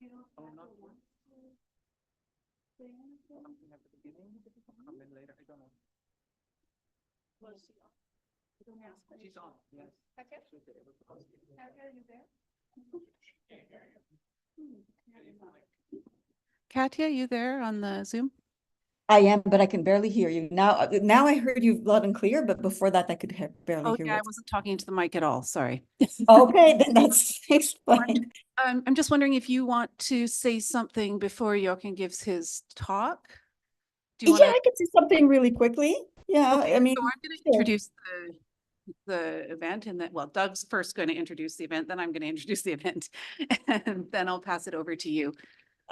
Oh, not one. Something at the beginning, and then later, I don't know. She's on, yes. Katja? Katja, are you there? Katja, you there on the Zoom? I am, but I can barely hear you. Now I heard you loud and clear, but before that I could barely hear Yeah, I you. wasn't talking to the mic at all, sorry. Okay, then that's explained. I'm just wondering if you want to say something before Jochen gives his talk? Do you want I can say something really quickly. Yeah, Okay, I mean, so I'm going to introduce the event, and then, well, Doug's first going to introduce the event, then I'm going to introduce the event, and then I'll pass it over to you.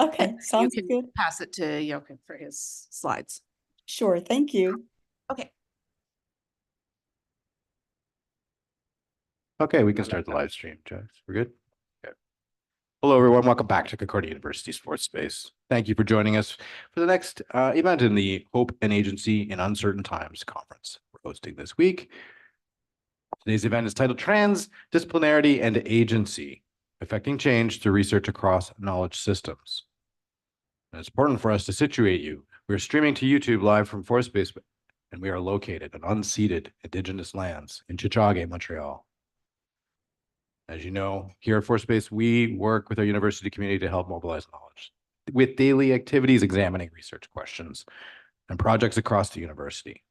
Okay, sounds you can good. Pass it to Jochen for his slides. Sure, thank you. Okay. Okay, we can start the live stream, Jax. We're good? Okay. Hello, everyone. Welcome back to Concordia University's Fourth Space. Thank you for joining us for the next event in the Hope and Agency in Uncertain Times conference we're hosting this week. Today's event is titled Transdisciplinarity and Agency, Affecting Change Through Research Across Knowledge Systems. And it's important for us to situate you. We're streaming to YouTube live from Fourth Space, and we are located on unceded Indigenous lands in Chichage, Montreal. As you know, here at Fourth Space, we work with our university community to help mobilize knowledge with daily activities examining research questions and projects across the university.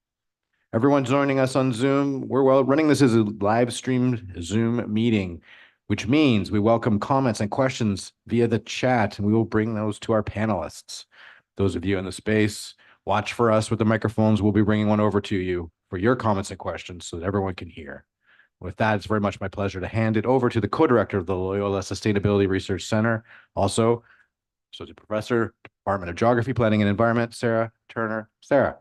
Everyone joining us on Zoom, we're running this as a live streamed Zoom meeting, which means we welcome comments and questions via the chat, and we will bring those to our panelists. Those of you in the space, watch for us with the microphones. We'll be bringing one over to you for your comments and questions so that everyone can hear. With that, it's very much my pleasure to hand it over to the co-director of the Loyola Sustainability Research Centre, also Associate Professor, Department of Geography, Planning and Environment, Sarah Turner. Sarah.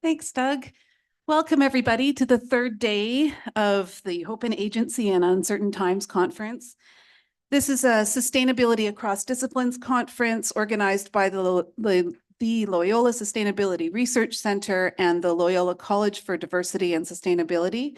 Thanks, Doug. Welcome, everybody, to the third day of the Hope and Agency in Uncertain Times conference. This is a Sustainability Across Disciplines conference organized by the Loyola Sustainability Research Centre and the Loyola College for Diversity and Sustainability.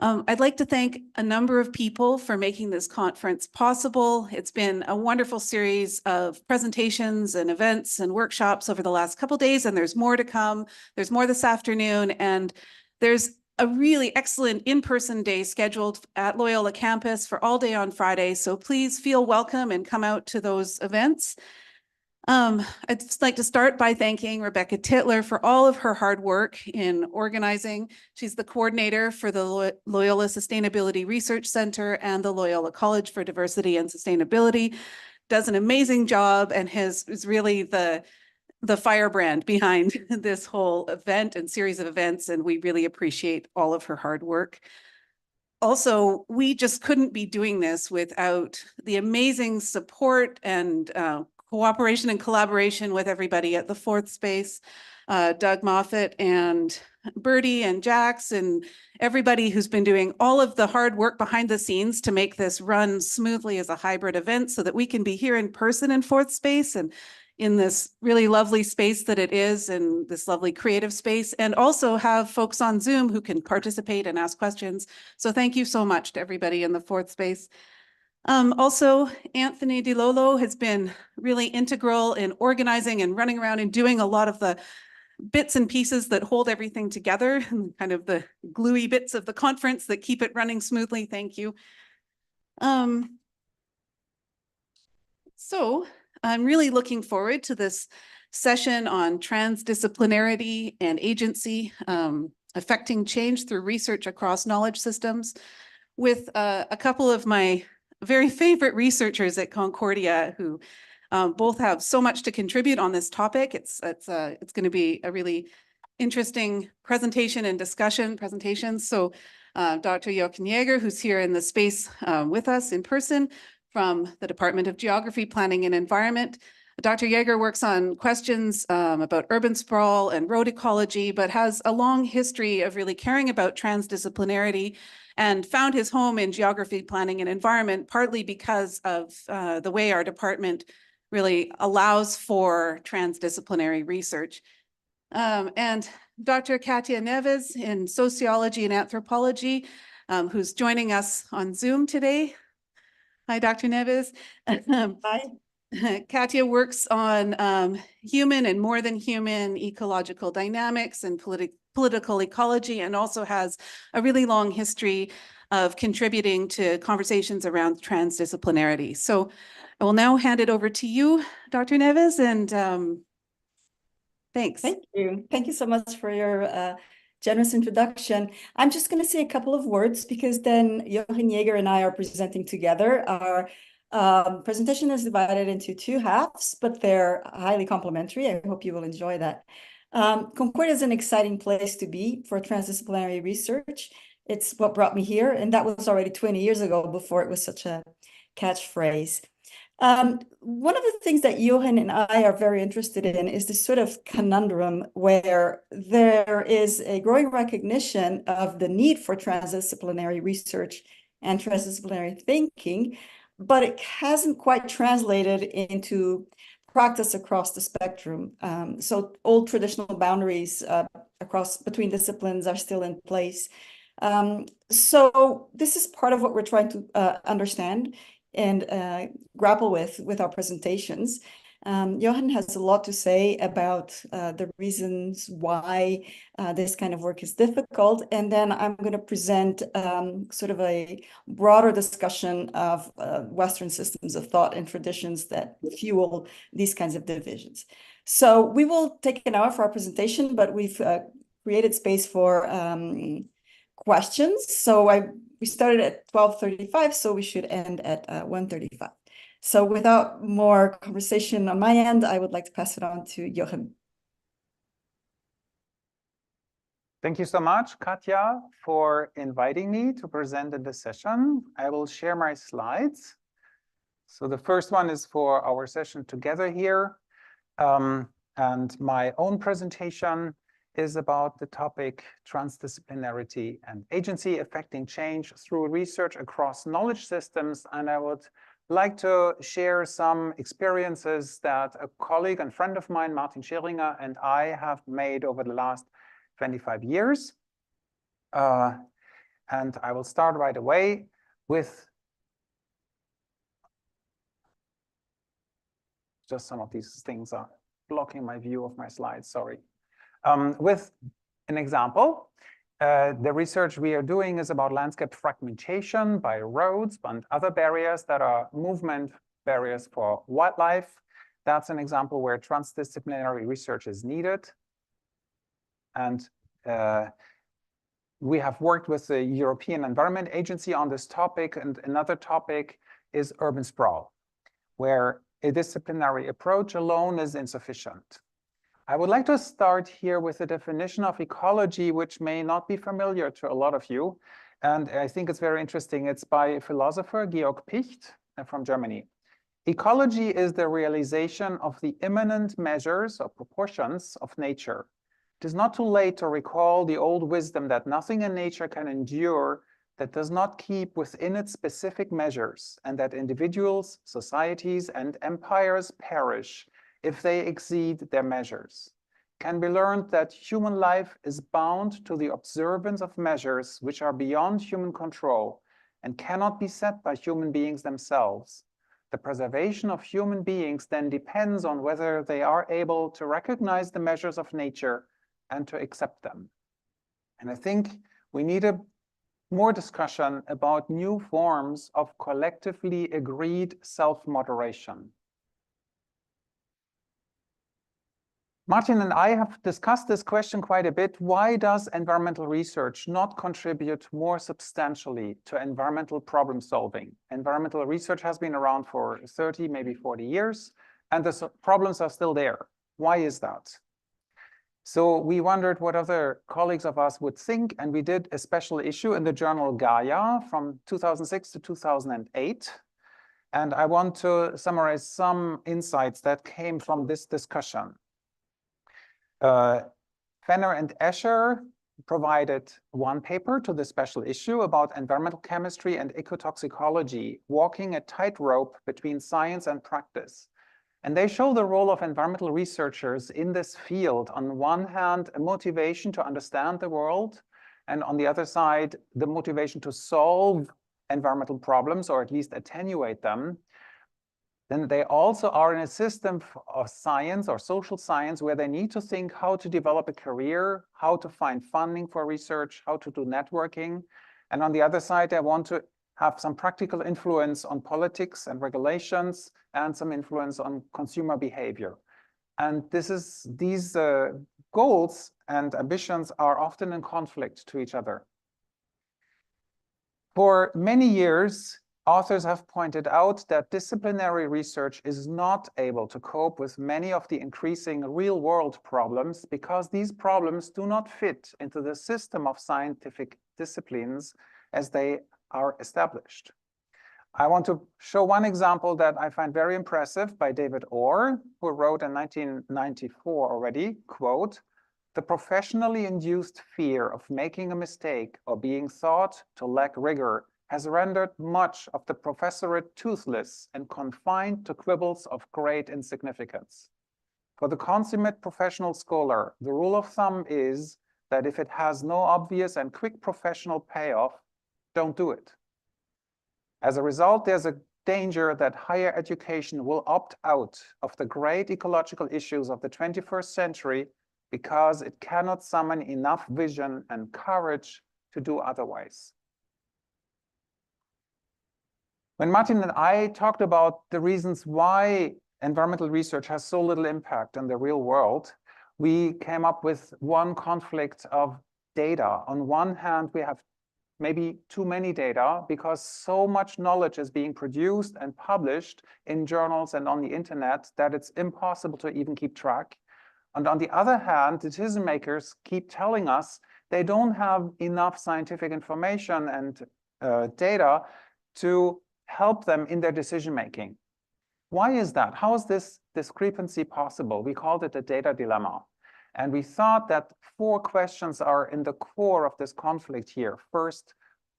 I'd like to thank a number of people for making this conference possible. It's been a wonderful series of presentations and events and workshops over the last couple of days, and there's more to come. There's more this afternoon, and there's a really excellent in-person day scheduled at Loyola campus for all day on Friday. So please feel welcome and come out to those events. I'd just like to start by thanking Rebecca Titler for all of her hard work in organizing. She's the coordinator for the Loyola Sustainability Research Centre and the Loyola College for Diversity and Sustainability. Does an amazing job and is really the firebrand behind this whole event and series of events, and we really appreciate all of her hard work. Also, we just couldn't be doing this without the amazing support and cooperation and collaboration with everybody at the Fourth Space, Doug Moffat and Bertie and Jax and everybody who's been doing all of the hard work behind the scenes to make this run smoothly as a hybrid event so that we can be here in person in Fourth Space and in this really lovely space that it is, and this lovely creative space, and also have folks on Zoom who can participate and ask questions. So thank you so much to everybody in the Fourth Space. Also, Anthony DiLolo has been really integral in organizing and running around and doing a lot of the bits and pieces that hold everything together, and kind of the gluey bits of the conference that keep it running smoothly. Thank you. So I'm really looking forward to this session on transdisciplinarity and agency, affecting change through research across knowledge systems, with a couple of my very favorite researchers at Concordia who both have so much to contribute on this topic. It's going to be a really interesting presentation and presentation. So Dr. Jochen Jaeger, who's here in the space with us in person from the Department of Geography, Planning and Environment. Dr. Jaeger works on questions about urban sprawl and road ecology, but has a long history of really caring about transdisciplinarity, and found his home in geography, planning, and environment, partly because of the way our department really allows for transdisciplinary research. And Dr. Katja Neves in sociology and anthropology, who's joining us on Zoom today. Hi, Dr. Neves. Hi. Katja works on human and more than human ecological dynamics and political ecology, and also has a really long history of contributing to conversations around transdisciplinarity. So I will now hand it over to you, Dr. Neves, and thanks. Thank you. Thank you so much for your generous introduction. I'm just going to say a couple of words because then Jochen Jaeger and I are presenting together. Our presentation is divided into two halves, but they're highly complementary. I hope you will enjoy that. Concord is an exciting place to be for transdisciplinary research. It's what brought me here, and that was already 20 years ago before it was such a catchphrase. One of the things that Jochen and I are very interested in is this sort of conundrum where there is a growing recognition of the need for transdisciplinary research and transdisciplinary thinking, but it hasn't quite translated into practice across the spectrum. So old traditional boundaries between disciplines are still in place. So this is part of what we're trying to understand and grapple with our presentations. Jochen has a lot to say about the reasons why this kind of work is difficult. And then I'm going to present sort of a broader discussion of Western systems of thought and traditions that fuel these kinds of divisions. So we will take an hour for our presentation, but we've created space for questions. So we started at 12:35, so we should end at 1:35. So without more conversation on my end, I would like to pass it on to Jochen. Thank you so much, Katja, for inviting me to present in this session. I will share my slides. So the first one is for our session together here. And my own presentation is about the topic transdisciplinarity and agency affecting change through research across knowledge systems. And I would like to share some experiences that a colleague and friend of mine, Martin Scheringer, and I have made over the last 25 years. And I will start right away with just some of these things are blocking my view of my slides, sorry. With an example, the research we are doing is about landscape fragmentation by roads and other barriers that are movement barriers for wildlife. That's an example where transdisciplinary research is needed. And we have worked with the European Environment Agency on this topic. And another topic is urban sprawl, where a disciplinary approach alone is insufficient. I would like to start here with a definition of ecology, which may not be familiar to a lot of you. And I think it's very interesting. It's by philosopher Georg Picht from Germany. Ecology is the realization of the immanent measures or proportions of nature. It is not too late to recall the old wisdom that nothing in nature can endure that does not keep within its specific measures, and that individuals, societies, and empires perish if they exceed their measures. Can be learned that human life is bound to the observance of measures which are beyond human control and cannot be set by human beings themselves. The preservation of human beings then depends on whether they are able to recognize the measures of nature and to accept them. And I think we need a more discussion about new forms of collectively agreed self-moderation. Martin and I have discussed this question quite a bit. Why does environmental research not contribute more substantially to environmental problem solving? Environmental research has been around for 30, maybe 40 years, and the problems are still there. Why is that? So we wondered what other colleagues of us would think, and we did a special issue in the journal Gaia from 2006 to 2008. And I want to summarize some insights that came from this discussion. Fenner and Escher provided one paper to the special issue about environmental chemistry and ecotoxicology, walking a tightrope between science and practice. And they show the role of environmental researchers in this field. On one hand, a motivation to understand the world, and on the other side, the motivation to solve environmental problems, or at least attenuate them, then they also are in a system of science or social science where they need to think how to develop a career, how to find funding for research, how to do networking. And on the other side, they want to have some practical influence on politics and regulations and some influence on consumer behavior. And these goals and ambitions are often in conflict to each other. For many years, authors have pointed out that disciplinary research is not able to cope with many of the increasing real-world problems because these problems do not fit into the system of scientific disciplines as they are established. I want to show one example that I find very impressive by David Orr, who wrote in 1994 already, quote, "The professionally induced fear of making a mistake or being thought to lack rigor has rendered much of the professorate toothless and confined to quibbles of great insignificance. For the consummate professional scholar, the rule of thumb is that if it has no obvious and quick professional payoff, don't do it. As a result, there's a danger that higher education will opt out of the great ecological issues of the 21st century because it cannot summon enough vision and courage to do otherwise." When Martin and I talked about the reasons why environmental research has so little impact in the real world, we came up with one conflict of data. On one hand, we have maybe too many data because so much knowledge is being produced and published in journals and on the internet that it's impossible to even keep track. And on the other hand, decision makers keep telling us they don't have enough scientific information and data to help them in their decision making. Why is that? How is this discrepancy possible? We called it the data dilemma. And we thought that 4 questions are in the core of this conflict here. First,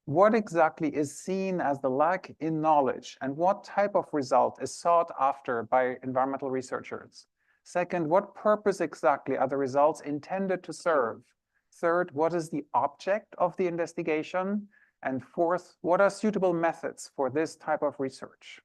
what exactly is seen as the lack in knowledge and what type of result is sought after by environmental researchers? Second, what purpose exactly are the results intended to serve? Third, what is the object of the investigation? And fourth, what are suitable methods for this type of research?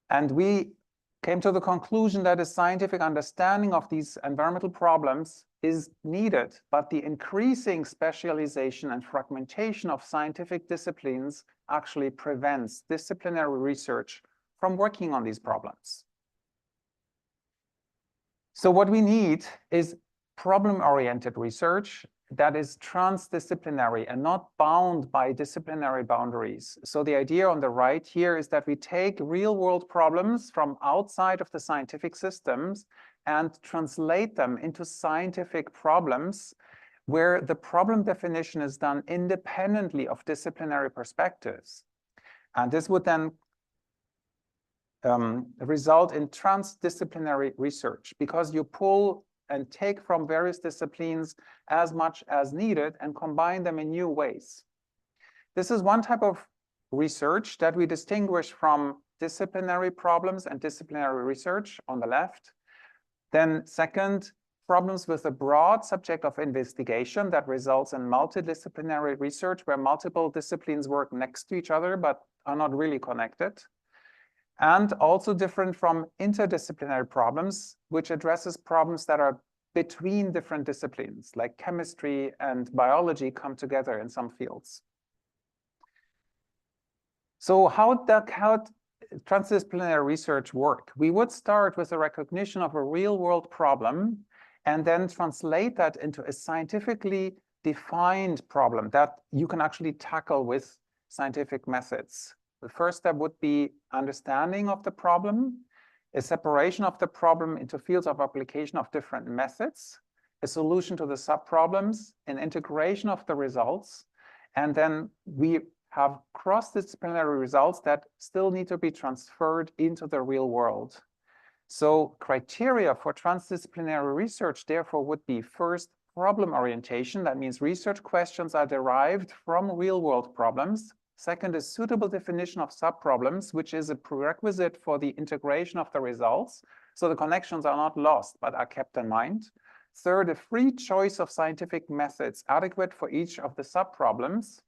And we came to the conclusion that a scientific understanding of these environmental problems is needed, but the increasing specialization and fragmentation of scientific disciplines actually prevents disciplinary research from working on these problems. So what we need is problem-oriented research that is transdisciplinary and not bound by disciplinary boundaries. So the idea on the right here is that we take real-world problems from outside of the scientific systems and translate them into scientific problems where the problem definition is done independently of disciplinary perspectives. And this would then result in transdisciplinary research because you pull and take from various disciplines as much as needed and combine them in new ways. This is one type of research that we distinguish from disciplinary problems and disciplinary research on the left. Then second, problems with a broad subject of investigation that results in multidisciplinary research where multiple disciplines work next to each other but are not really connected. And also different from interdisciplinary problems, which addresses problems that are between different disciplines, like chemistry and biology come together in some fields. So how transdisciplinary research work? We would start with a recognition of a real-world problem and then translate that into a scientifically defined problem that you can actually tackle with scientific methods. The first step would be understanding of the problem, a separation of the problem into fields of application of different methods, a solution to the subproblems, an integration of the results, and then we have cross-disciplinary results that still need to be transferred into the real world. So criteria for transdisciplinary research, therefore, would be first, problem orientation. That means research questions are derived from real-world problems. Second is suitable definition of subproblems, which is a prerequisite for the integration of the results. So the connections are not lost, but are kept in mind. Third, a free choice of scientific methods adequate for each of the subproblems.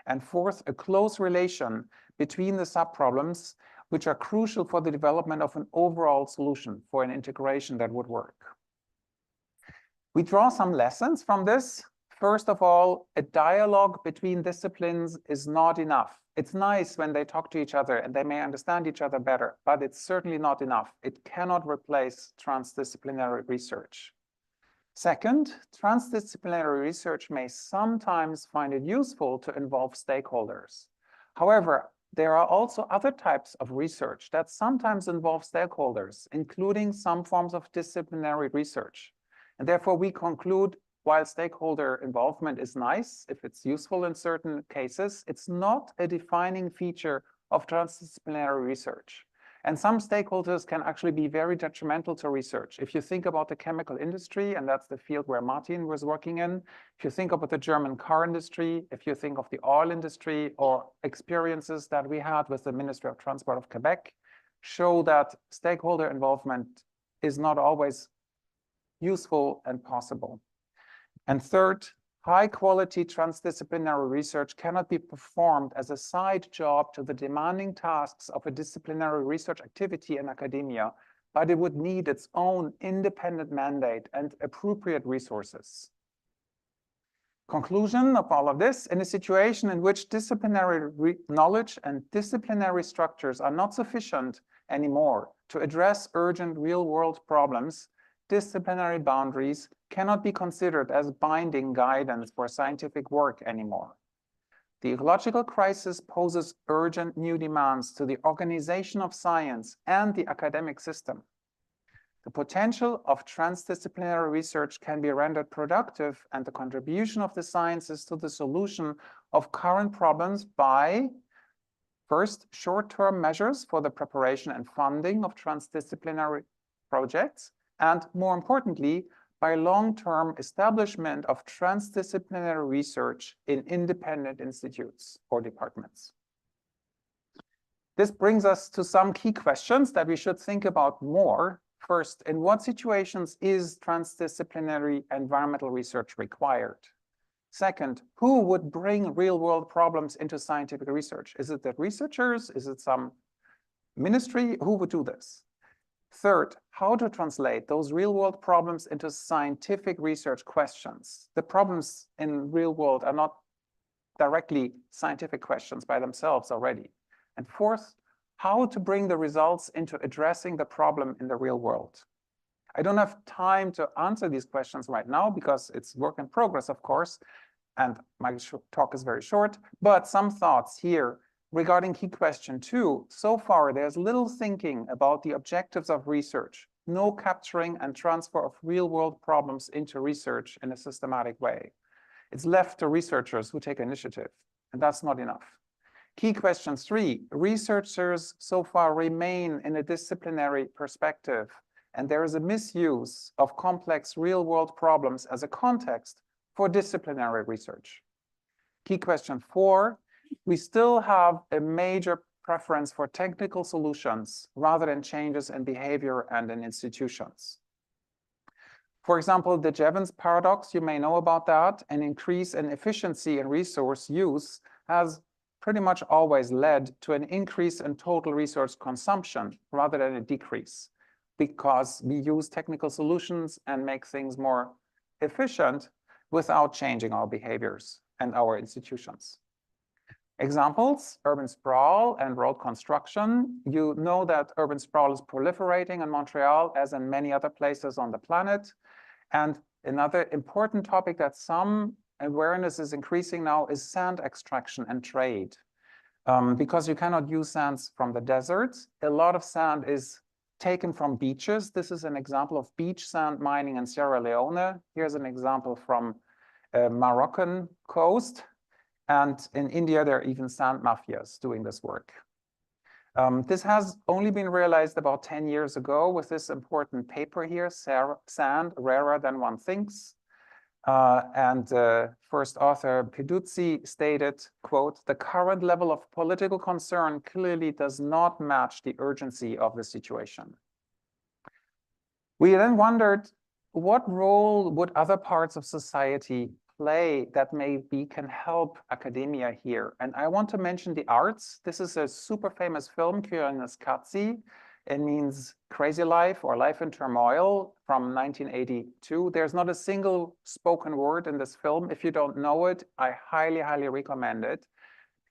And fourth, a close relation between the subproblems, which are crucial for the development of an overall solution for an integration that would work. We draw some lessons from this. First of all, a dialogue between disciplines is not enough. It's nice when they talk to each other and they may understand each other better, but it's certainly not enough. It cannot replace transdisciplinary research. Second, transdisciplinary research may sometimes find it useful to involve stakeholders. However, there are also other types of research that sometimes involve stakeholders, including some forms of disciplinary research. And therefore, we conclude, while stakeholder involvement is nice, if it's useful in certain cases, it's not a defining feature of transdisciplinary research. And some stakeholders can actually be very detrimental to research. If you think about the chemical industry, and that's the field where Martin was working in, if you think about the German car industry, if you think of the oil industry, or experiences that we had with the Ministry of Transport of Quebec, show that stakeholder involvement is not always useful and possible. And third, high-quality transdisciplinary research cannot be performed as a side job to the demanding tasks of a disciplinary research activity in academia, but it would need its own independent mandate and appropriate resources. Conclusion of all of this, in a situation in which disciplinary knowledge and disciplinary structures are not sufficient anymore to address urgent real-world problems, disciplinary boundaries cannot be considered as binding guidance for scientific work anymore. The ecological crisis poses urgent new demands to the organization of science and the academic system. The potential of transdisciplinary research can be rendered productive, and the contribution of the sciences to the solution of current problems by, first, short-term measures for the preparation and funding of transdisciplinary projects, and more importantly, by long-term establishment of transdisciplinary research in independent institutes or departments. This brings us to some key questions that we should think about more. First, in what situations is transdisciplinary environmental research required? Second, who would bring real-world problems into scientific research? Is it the researchers? Is it some ministry? Who would do this? Third, how to translate those real-world problems into scientific research questions. The problems in real world are not directly scientific questions by themselves already. And fourth, how to bring the results into addressing the problem in the real world. I don't have time to answer these questions right now because it's work in progress, of course, and my talk is very short, but some thoughts here. Regarding key question 2, so far there's little thinking about the objectives of research, no capturing and transfer of real-world problems into research in a systematic way. It's left to researchers who take initiative, and that's not enough. Key question 3, researchers so far remain in a disciplinary perspective, and there is a misuse of complex real-world problems as a context for disciplinary research. Key question 4, we still have a major preference for technical solutions rather than changes in behavior and in institutions. For example, the Jevons paradox, you may know about that, an increase in efficiency and resource use has pretty much always led to an increase in total resource consumption rather than a decrease, because we use technical solutions and make things more efficient without changing our behaviors and our institutions. Examples, urban sprawl and road construction. You know that urban sprawl is proliferating in Montreal as in many other places on the planet. And another important topic that some awareness is increasing now is sand extraction and trade. Because you cannot use sands from the deserts, a lot of sand is taken from beaches. This is an example of beach sand mining in Sierra Leone. Here's an example from Moroccan coast. And in India, there are even sand mafias doing this work. This has only been realized about 10 years ago with this important paper here, Sand Rarer Than One Thinks. First author Peduzzi stated, quote, "The current level of political concern clearly does not match the urgency of the situation." We then wondered, what role would other parts of society play that maybe can help academia here. And I want to mention the arts. This is a super famous film, Curious Katzi. It means Crazy Life or Life in Turmoil from 1982. There's not a single spoken word in this film. If you don't know it, I highly, highly recommend it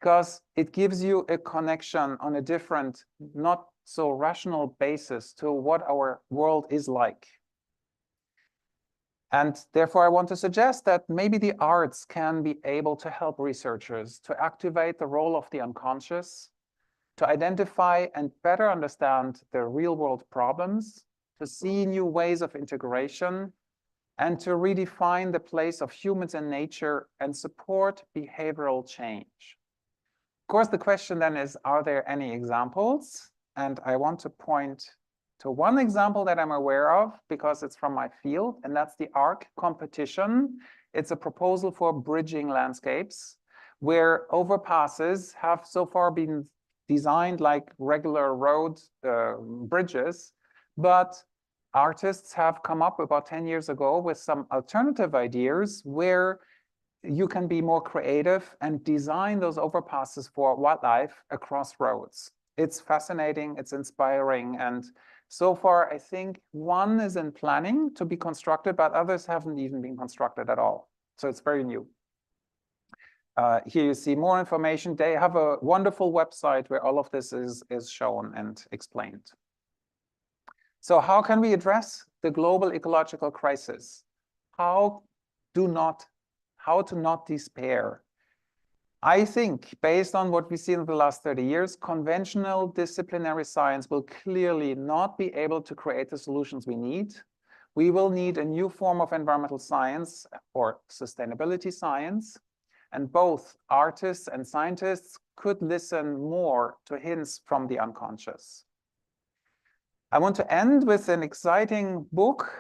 because it gives you a connection on a different, not so rational basis to what our world is like. And therefore, I want to suggest that maybe the arts can be able to help researchers to activate the role of the unconscious, to identify and better understand the real world problems, to see new ways of integration, and to redefine the place of humans in nature and support behavioral change. Of course, the question then is, are there any examples? And I want to point to one example that I'm aware of because it's from my field, and that's the ARC competition. It's a proposal for bridging landscapes where overpasses have so far been designed like regular road bridges, but artists have come up about 10 years ago with some alternative ideas where you can be more creative and design those overpasses for wildlife across roads. It's fascinating, it's inspiring, and so far, I think one is in planning to be constructed, but others haven't even been constructed at all. So it's very new. Here you see more information. They have a wonderful website where all of this is shown and explained. So how can we address the global ecological crisis? How to not despair? I think, based on what we've seen in the last 30 years, conventional disciplinary science will clearly not be able to create the solutions we need. We will need a new form of environmental science or sustainability science. And both artists and scientists could listen more to hints from the unconscious. I want to end with an exciting book,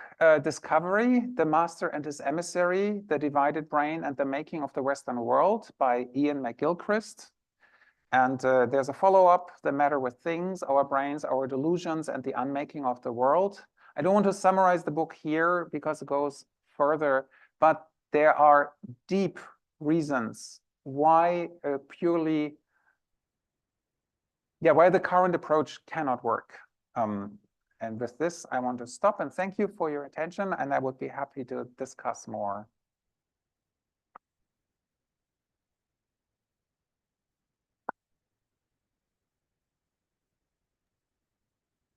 Discovery, The Master and His Emissary, The Divided Brain and the Making of the Western World by Ian McGilchrist. And there's a follow-up, The Matter with Things, Our Brains, Our Delusions, and the Unmaking of the World. I don't want to summarize the book here because it goes further, but there are deep reasons why why the current approach cannot work. And with this, I want to stop and thank you for your attention, and I would be happy to discuss more.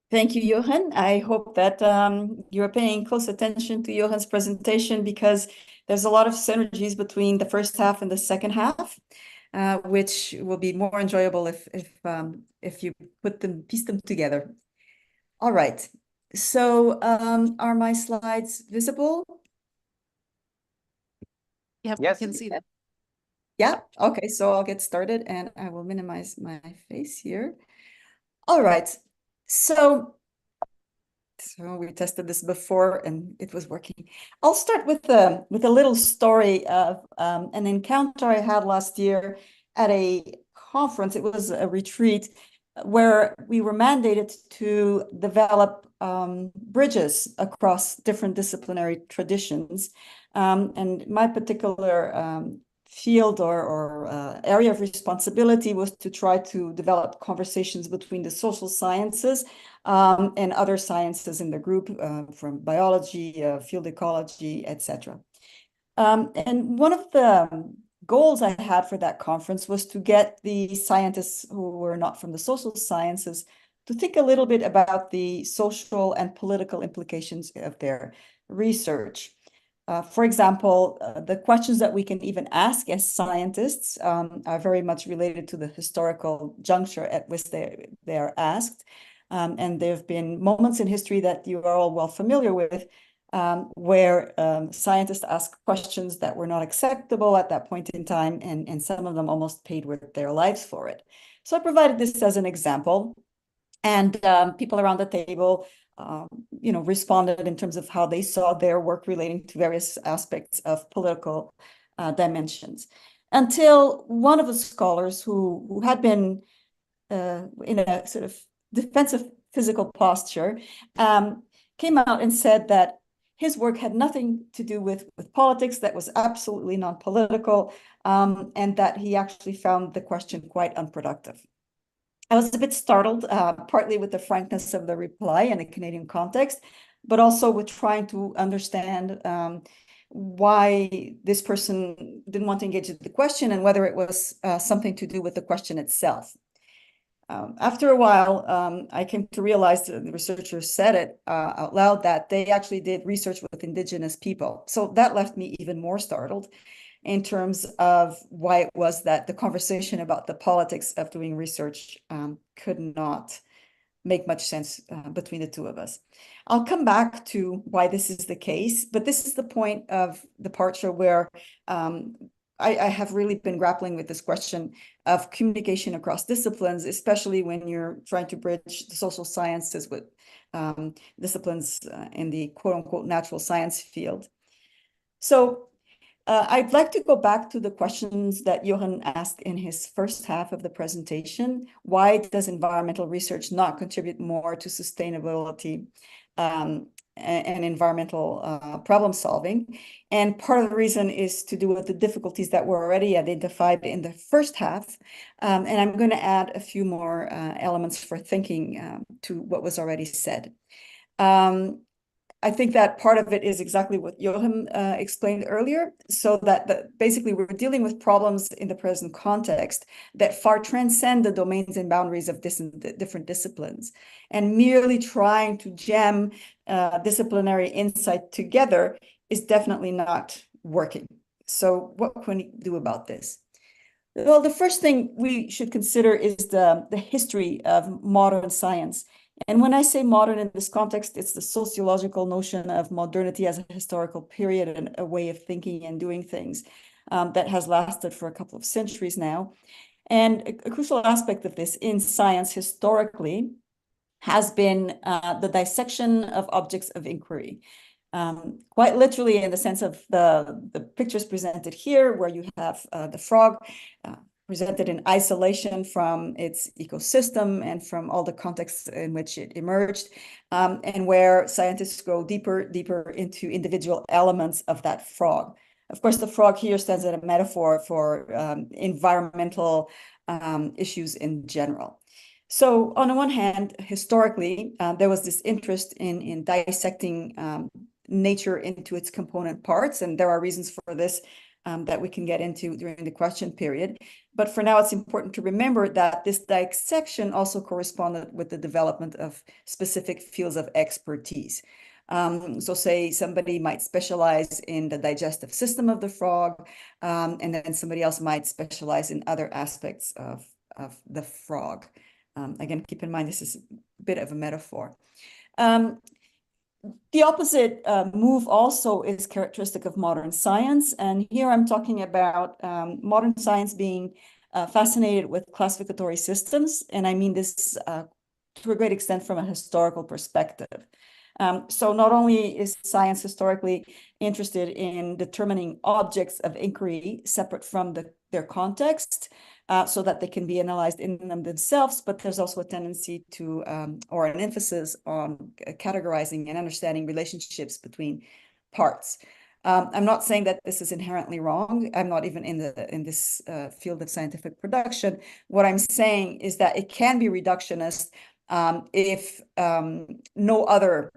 Thank you, Jochen. I hope that you're paying close attention to Jochen's presentation because there's a lot of synergies between the first half and the second half, which will be more enjoyable if you piece them together. All right. So are my slides visible? Yep, Yes. I can see that. Yeah. Okay. So I'll get started and I will minimize my face here. All right. So we tested this before and it was working. I'll start with a little story of an encounter I had last year at a conference. It was a retreat where we were mandated to develop bridges across different disciplinary traditions. And my particular field or area of responsibility was to try to develop conversations between the social sciences and other sciences in the group, from biology, field ecology, etc. And one of the goals I had for that conference was to get the scientists who were not from the social sciences to think a little bit about the social and political implications of their research. For example, the questions that we can even ask as scientists are very much related to the historical juncture at which they are asked. And there have been moments in history that you are all well familiar with, where scientists ask questions that were not acceptable at that point in time, and some of them almost paid with their lives for it. So I provided this as an example, and people around the table responded in terms of how they saw their work relating to various aspects of political dimensions. Until one of the scholars who had been in a sort of defensive physical posture came out and said that his work had nothing to do with politics, that was absolutely non-political, and that he actually found the question quite unproductive. I was a bit startled, partly with the frankness of the reply in the Canadian context, but also with trying to understand why this person didn't want to engage with the question and whether it was something to do with the question itself. After a while, I came to realize that the researchers said it out loud that they actually did research with Indigenous people. So that left me even more startled in terms of why it was that the conversation about the politics of doing research could not make much sense between the two of us. I'll come back to why this is the case, but this is the point of departure where I have really been grappling with this question of communication across disciplines, especially when you're trying to bridge the social sciences with disciplines in the quote unquote natural science field. So I'd like to go back to the questions that Jochen asked in his first half of the presentation. Why does environmental research not contribute more to sustainability and environmental problem solving? And part of the reason is to do with the difficulties that were already identified in the first half. And I'm going to add a few more elements for thinking to what was already said. I think that part of it is exactly what Jochen explained earlier, so that basically we're dealing with problems in the present context that far transcend the domains and boundaries of different disciplines. And merely trying to jam disciplinary insight together is definitely not working. So what can we do about this? Well, the first thing we should consider is the history of modern science. And when I say modern in this context, it's the sociological notion of modernity as a historical period and a way of thinking and doing things that has lasted for a couple of centuries now. And a crucial aspect of this in science historically has been the dissection of objects of inquiry. Quite literally in the sense of the pictures presented here, where you have the frog presented in isolation from its ecosystem and from all the contexts in which it emerged, and where scientists go deeper into individual elements of that frog. Of course, the frog here stands as a metaphor for environmental issues in general. So on the one hand, historically, there was this interest in dissecting nature into its component parts, and there are reasons for this that we can get into during the question period. But for now, it's important to remember that this dissection also corresponded with the development of specific fields of expertise. So say somebody might specialize in the digestive system of the frog, and then somebody else might specialize in other aspects of the frog. Again, keep in mind, this is a bit of a metaphor. The opposite move also is characteristic of modern science. And here I'm talking about modern science being fascinated with classificatory systems. And I mean this to a great extent from a historical perspective. So not only is science historically interested in determining objects of inquiry separate from their context, so that they can be analyzed in themselves, but there's also a tendency to, or an emphasis on categorizing and understanding relationships between parts. I'm not saying that this is inherently wrong. I'm not even in this field of scientific production. What I'm saying is that it can be reductionist if no other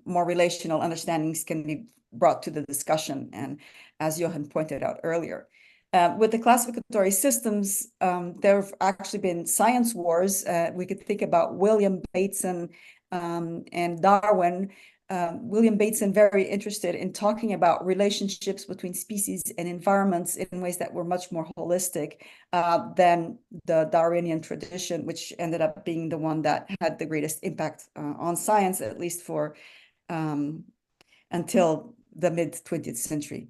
more relational understandings can be brought to the discussion, and as Jochen pointed out earlier. With the classificatory systems, there have actually been science wars. We could think about William Bateson and Darwin. William Bateson very interested in talking about relationships between species and environments in ways that were much more holistic than the Darwinian tradition, which ended up being the one that had the greatest impact on science, at least for until the mid-20th century.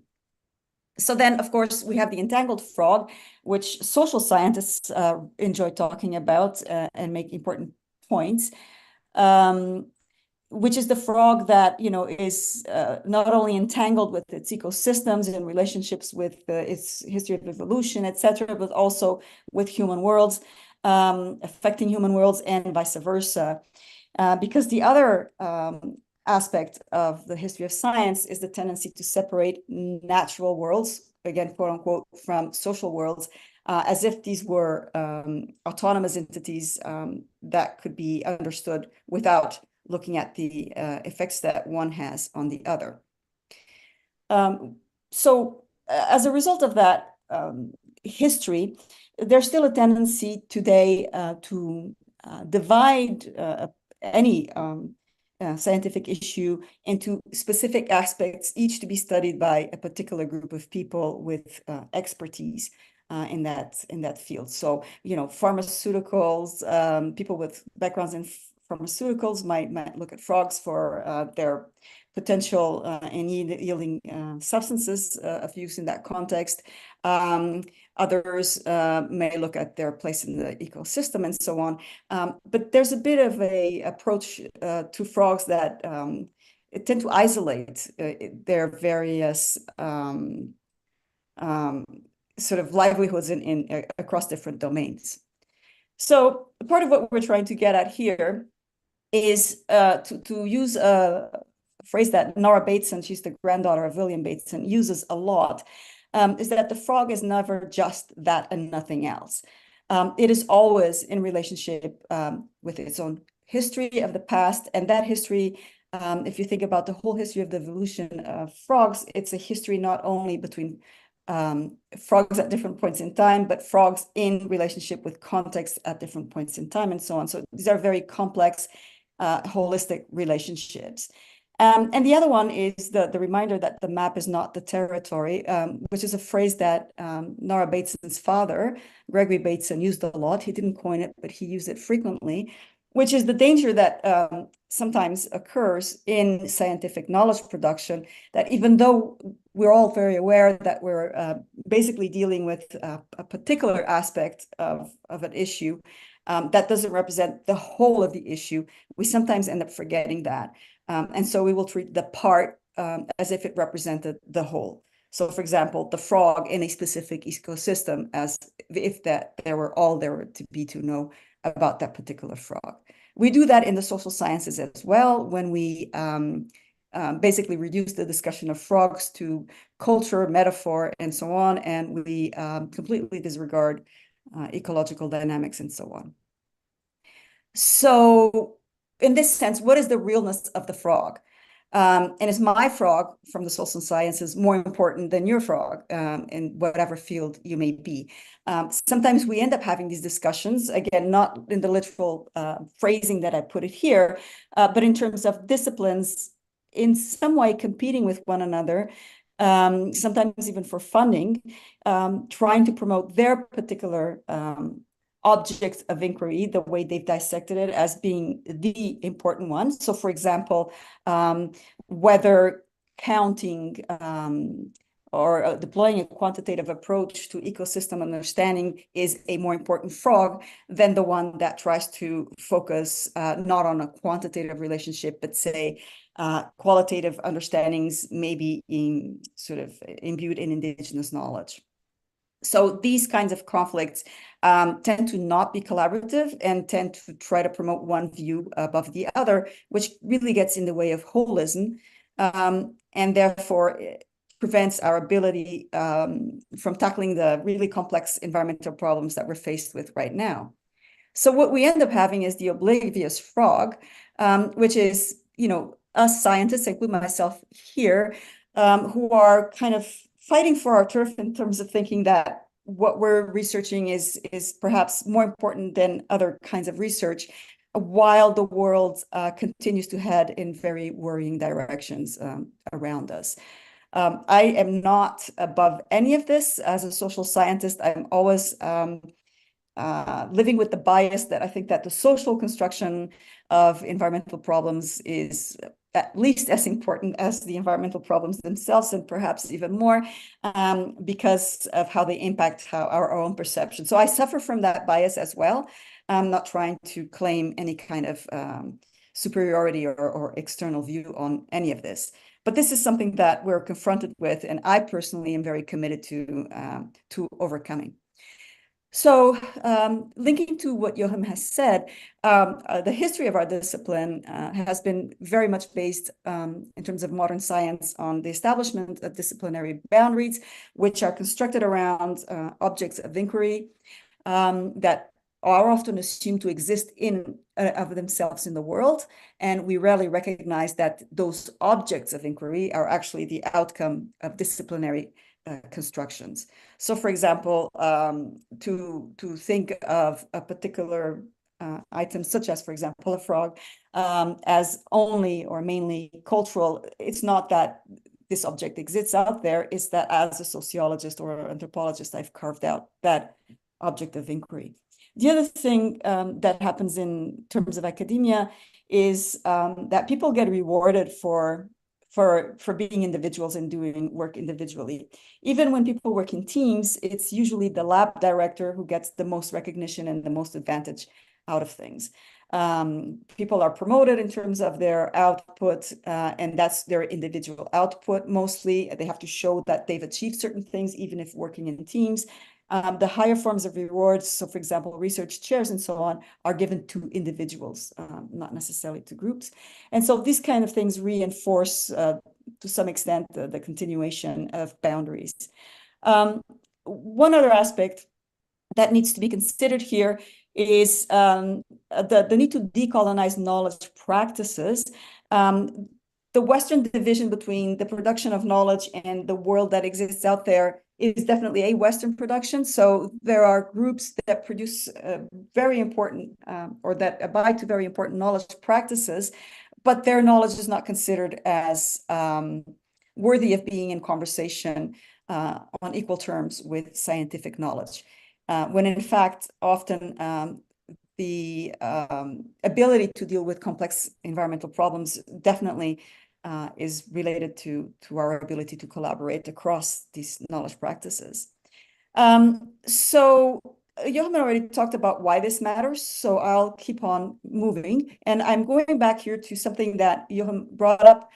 So then, of course, we have the entangled frog, which social scientists enjoy talking about and make important points, which is the frog that, is not only entangled with its ecosystems and relationships with its history of evolution, etc., but also with human worlds, affecting human worlds and vice versa. Because the other aspect of the history of science is the tendency to separate natural worlds, again, quote unquote, from social worlds, as if these were autonomous entities that could be understood without looking at the effects that one has on the other. So as a result of that history, there's still a tendency today to divide any scientific issue into specific aspects, each to be studied by a particular group of people with expertise in that field. So, you know, pharmaceuticals, people with backgrounds in pharmaceuticals might look at frogs for their potential in yielding substances of use in that context. Others may look at their place in the ecosystem and so on. But there's a bit of a approach to frogs that tend to isolate their various sort of livelihoods in across different domains. So part of what we're trying to get at here is to use a phrase that Nora Bateson, she's the granddaughter of William Bateson, uses a lot, is that the frog is never just that and nothing else. It is always in relationship with its own history of the past, and that history, if you think about the whole history of the evolution of frogs, it's a history not only between frogs at different points in time, but frogs in relationship with context at different points in time and so on. So these are very complex, holistic relationships. And the other one is the reminder that the map is not the territory, which is a phrase that Nora Bateson's father, Gregory Bateson, used a lot. He didn't coin it, but he used it frequently, which is the danger that sometimes occurs in scientific knowledge production, that even though we're all very aware that we're basically dealing with a particular aspect of an issue, that doesn't represent the whole of the issue. We sometimes end up forgetting that. And so we will treat the part as if it represented the whole. So, for example, the frog in a specific ecosystem, as if that there were all there were to be to know about that particular frog. We do that in the social sciences as well, when we basically reduce the discussion of frogs to culture, metaphor, and so on, and we completely disregard ecological dynamics and so on. So in this sense, what is the realness of the frog? And is my frog from the social sciences more important than your frog in whatever field you may be? Sometimes we end up having these discussions, again, not in the literal phrasing that I put it here, but in terms of disciplines in some way competing with one another, sometimes even for funding, trying to promote their particular objects of inquiry, the way they've dissected it as being the important one. So, for example, whether counting or deploying a quantitative approach to ecosystem understanding is a more important frog than the one that tries to focus not on a quantitative relationship, but say qualitative understandings maybe in sort of imbued in indigenous knowledge. So these kinds of conflicts tend to not be collaborative and tend to try to promote one view above the other, which really gets in the way of holism, and therefore prevents our ability from tackling the really complex environmental problems that we're faced with right now. So what we end up having is the oblivious frog, which is, you know, us scientists, I include myself here, who are kind of fighting for our turf in terms of thinking that what we're researching is perhaps more important than other kinds of research, while the world continues to head in very worrying directions around us. I am not above any of this. As a social scientist, I'm always living with the bias that I think that the social construction of environmental problems is at least as important as the environmental problems themselves, and perhaps even more, because of how they impact our own perception. So I suffer from that bias as well. I'm not trying to claim any kind of superiority or external view on any of this. But this is something that we're confronted with, and I personally am very committed to overcoming. So linking to what Jochen has said, the history of our discipline has been very much based in terms of modern science on the establishment of disciplinary boundaries, which are constructed around objects of inquiry that are often assumed to exist in of themselves in the world. And we rarely recognize that those objects of inquiry are actually the outcome of disciplinary constructions. So, for example, to think of a particular item, such as, for example, a frog, as only or mainly cultural, it's not that this object exists out there, it's that as a sociologist or an anthropologist, I've carved out that object of inquiry. The other thing that happens in terms of academia is that people get rewarded for being individuals and doing work individually. Even when people work in teams, it's usually the lab director who gets the most recognition and the most advantage out of things. People are promoted in terms of their output, and that's their individual output mostly. They have to show that they've achieved certain things, even if working in teams. The higher forms of rewards, so for example, research chairs and so on, are given to individuals, not necessarily to groups. And so these kind of things reinforce, to some extent, the continuation of boundaries. One other aspect that needs to be considered here is the need to decolonize knowledge practices. The Western division between the production of knowledge and the world that exists out there is definitely a Western production. So there are groups that produce very important or that abide to very important knowledge practices, but their knowledge is not considered as worthy of being in conversation on equal terms with scientific knowledge. When in fact, often the ability to deal with complex environmental problems definitely is related to our ability to collaborate across these knowledge practices. So Jochen already talked about why this matters, so I'll keep on moving. And I'm going back here to something that Jochen brought up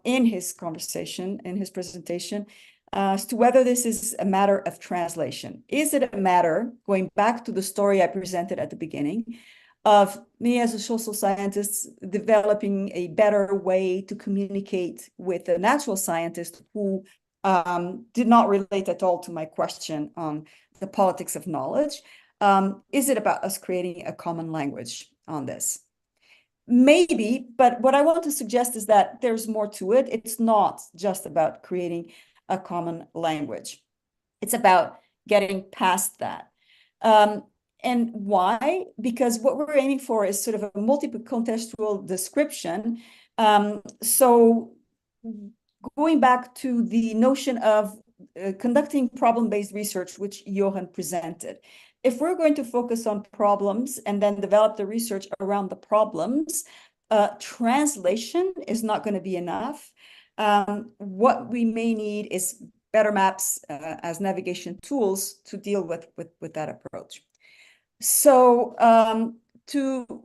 in his conversation, in his presentation, as to whether this is a matter of translation. Is it a matter, going back to the story I presented at the beginning, of me as a social scientist developing a better way to communicate with a natural scientist who did not relate at all to my question on the politics of knowledge? Is it about us creating a common language on this? Maybe, but what I want to suggest is that there's more to it. It's not just about creating a common language. It's about getting past that. And why? Because what we're aiming for is sort of a multiple contextual description. So going back to the notion of conducting problem-based research, which Jochen presented, if we're going to focus on problems and then develop the research around the problems, translation is not going to be enough. What we may need is better maps as navigation tools to deal with that approach. So to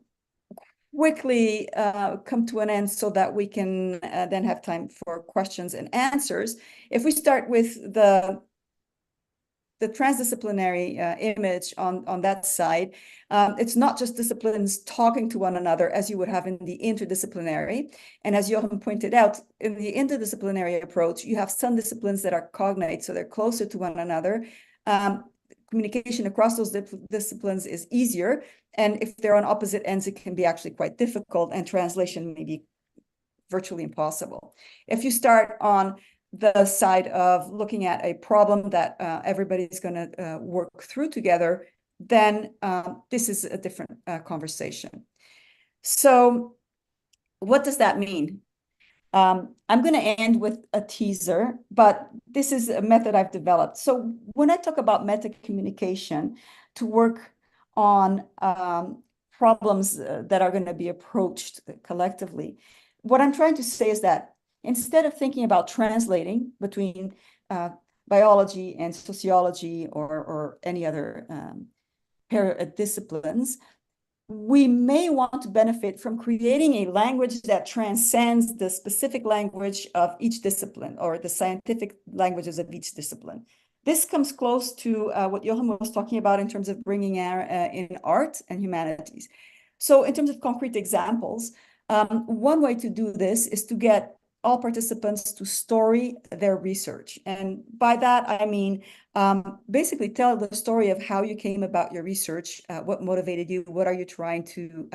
quickly come to an end so that we can then have time for questions and answers, if we start with the transdisciplinary image on that side, it's not just disciplines talking to one another as you would have in the interdisciplinary. And as Jochen pointed out, in the interdisciplinary approach, you have some disciplines that are cognate, so they're closer to one another. Communication across those disciplines is easier. And if they're on opposite ends, it can be actually quite difficult, and translation may be virtually impossible. If you start on the side of looking at a problem that everybody's going to work through together, then this is a different conversation. So what does that mean? I'm going to end with a teaser, but this is a method I've developed. So when I talk about meta communication to work on problems that are going to be approached collectively, what I'm trying to say is that instead of thinking about translating between biology and sociology or any other disciplines, we may want to benefit from creating a language that transcends the specific language of each discipline or the scientific languages of each discipline. This comes close to what Jochen was talking about in terms of bringing in art and humanities. So in terms of concrete examples, one way to do this is to get all participants to story their research. And by that, I mean, basically tell the story of how you came about your research, what motivated you, what are you trying to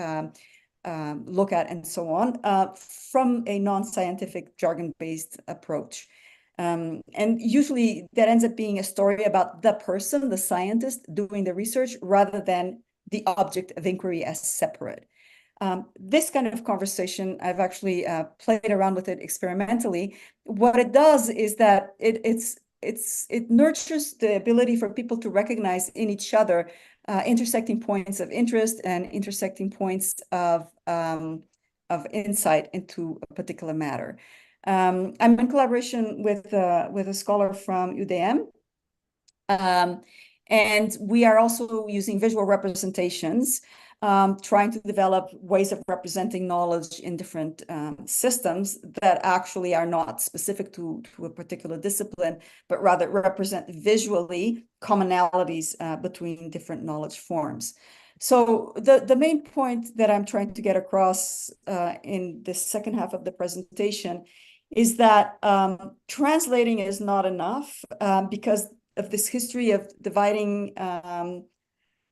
look at, and so on, from a non-scientific jargon-based approach. And usually that ends up being a story about the person, the scientist doing the research, rather than the object of inquiry as separate. This kind of conversation, I've actually played around with it experimentally. What it does is that it nurtures the ability for people to recognize in each other intersecting points of interest and intersecting points of insight into a particular matter. I'm in collaboration with a scholar from UDM, and we are also using visual representations, trying to develop ways of representing knowledge in different systems that actually are not specific to a particular discipline, but rather represent visually commonalities between different knowledge forms. So the main point that I'm trying to get across in the second half of the presentation is that translating is not enough because of this history of dividing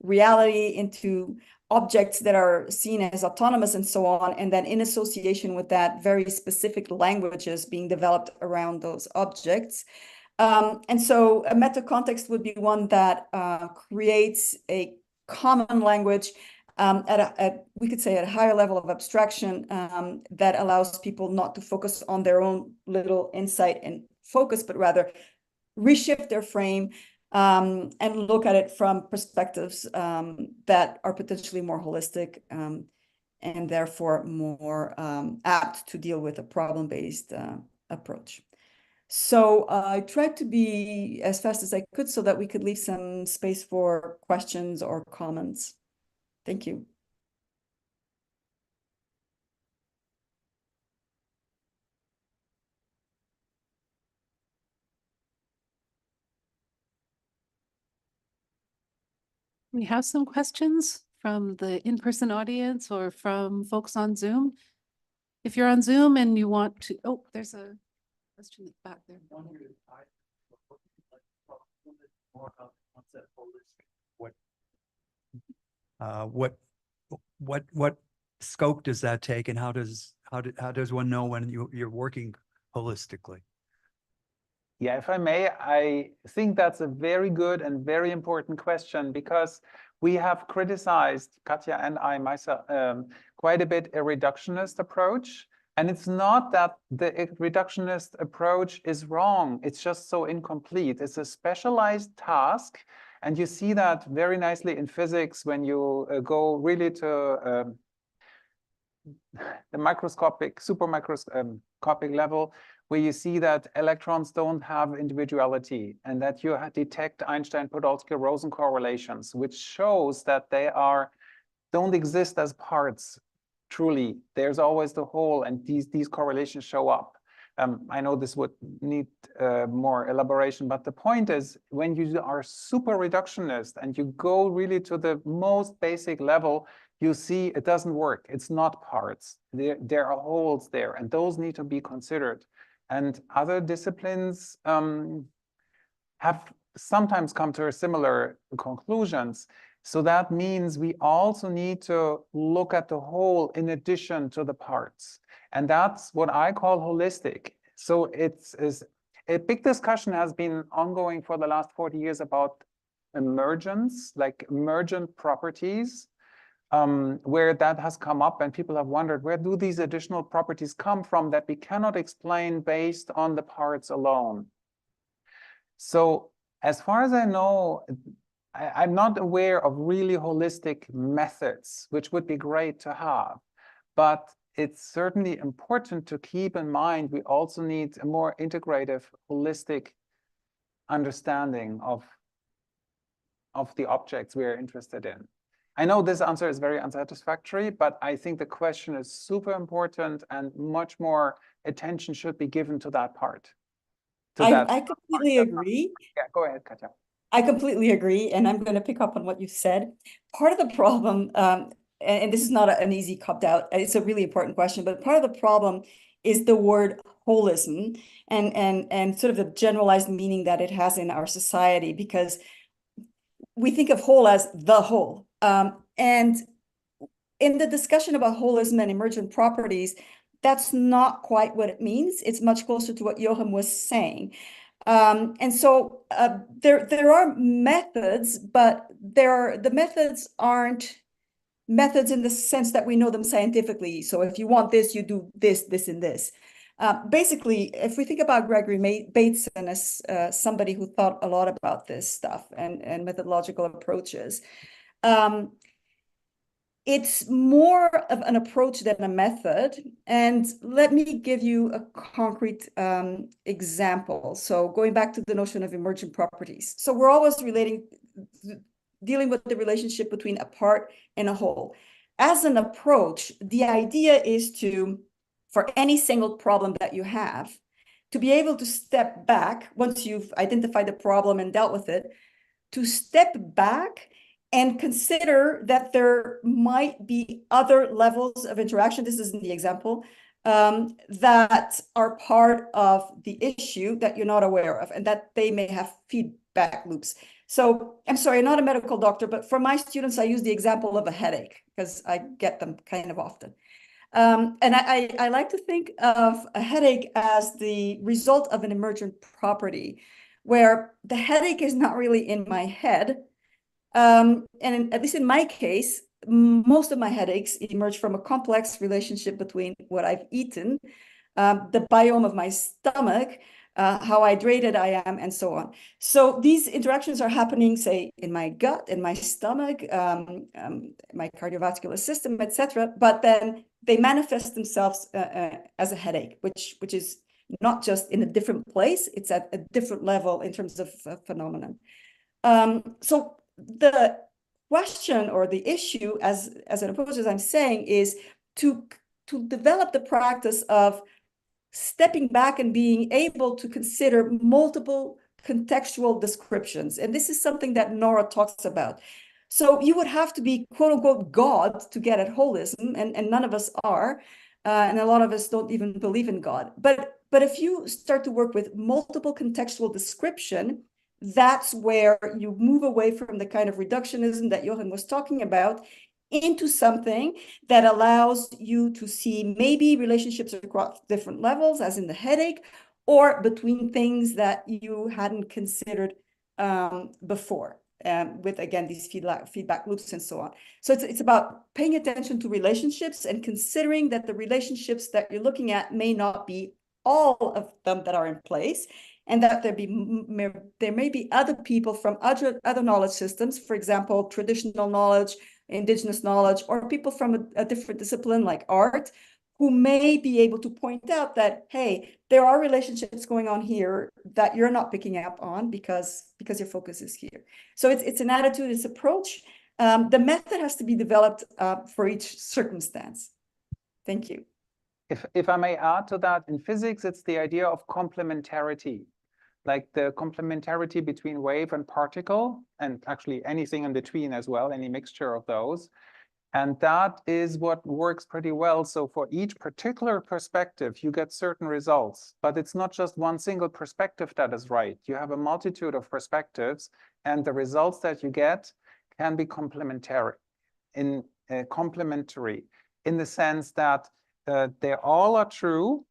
reality into objects that are seen as autonomous and so on, and then in association with that, very specific languages being developed around those objects. And so a meta context would be one that creates a common language we could say at a higher level of abstraction that allows people not to focus on their own little insight and focus, but rather reshift their frame and look at it from perspectives that are potentially more holistic and therefore more apt to deal with a problem-based approach. So I tried to be as fast as I could so that we could leave some space for questions or comments. Thank you. We have some questions from the in-person audience or from folks on Zoom. If you're on Zoom and you want to, oh, there's a question back there. What scope does that take, and how does one know when you're working holistically? Yeah, if I may, I think that's a very good and very important question, because we have criticized, Katja and I myself, quite a bit a reductionist approach. And it's not that the reductionist approach is wrong. It's just so incomplete. It's a specialized task. And you see that very nicely in physics when you go really to the microscopic, supermicroscopic level, where you see that electrons don't have individuality, and that you detect Einstein-Podolsky-Rosen correlations, which shows that they don't exist as parts. Truly, there's always the whole, and these correlations show up. I know this would need more elaboration, but the point is, when you are super reductionist and you go really to the most basic level, you see it doesn't work. It's not parts. There are holes there, and those need to be considered. And other disciplines have sometimes come to similar conclusions. So that means we also need to look at the whole in addition to the parts. And that's what I call holistic. So a big discussion has been ongoing for the last 40 years about emergence, like emergent properties, where that has come up, and people have wondered, where do these additional properties come from that we cannot explain based on the parts alone? So as far as I know, I'm not aware of really holistic methods, which would be great to have, but it's certainly important to keep in mind we also need a more integrative, holistic understanding of the objects we are interested in. I know this answer is very unsatisfactory, but I think the question is super important, and much more attention should be given to that part, to that. I completely agree. Yeah, go ahead, Katja. I completely agree, and I'm going to pick up on what you said. Part of the problem, and this is not an easy cop-out, it's a really important question, but part of the problem is the word holism and sort of the generalized meaning that it has in our society, because we think of whole as the whole. And in the discussion about holism and emergent properties, that's not quite what it means. It's much closer to what Jochen was saying. And so there are methods, but the methods aren't methods in the sense that we know them scientifically. So if you want this, you do this, this, and this. Basically, if we think about Gregory Bateson as somebody who thought a lot about this stuff and methodological approaches, it's more of an approach than a method. And let me give you a concrete example. So going back to the notion of emergent properties. So we're always dealing with the relationship between a part and a whole. As an approach, the idea is to, for any single problem that you have, to be able to step back once you've identified the problem and dealt with it, to step back and consider that there might be other levels of interaction. This isn't the example, that are part of the issue that you're not aware of, and that they may have feedback loops. So I'm sorry, I'm not a medical doctor, but for my students, I use the example of a headache because I get them kind of often. And I like to think of a headache as the result of an emergent property, where the headache is not really in my head. And at least in my case, most of my headaches emerge from a complex relationship between what I've eaten, the biome of my stomach, how hydrated I am, and so on. So these interactions are happening, say, in my gut, in my stomach, my cardiovascular system, etc. But then they manifest themselves as a headache, which is not just in a different place; it's at a different level in terms of phenomenon. So the question or the issue, as an approach, as I'm saying, is to develop the practice of stepping back and being able to consider multiple contextual descriptions. And this is something that Nora talks about. So you would have to be, quote unquote, God to get at holism, and none of us are, and a lot of us don't even believe in God. But if you start to work with multiple contextual description, that's where you move away from the kind of reductionism that Jochen was talking about into something that allows you to see maybe relationships across different levels, as in the headache, or between things that you hadn't considered before, with, again, these feedback loops and so on. So it's about paying attention to relationships and considering that the relationships that you're looking at may not be all of them that are in place, and that there may be other people from other knowledge systems, for example, traditional knowledge, indigenous knowledge, or people from a different discipline like art, who may be able to point out that, hey, there are relationships going on here that you're not picking up on because your focus is here. So it's an attitude, it's approach. The method has to be developed for each circumstance. Thank you. If I may add to that, in physics, it's the idea of complementarity, like the complementarity between wave and particle, and actually anything in between as well, any mixture of those. And that is what works pretty well. So for each particular perspective, you get certain results, but it's not just one single perspective that is right. You have a multitude of perspectives, and the results that you get can be complementary in the sense that they all are true,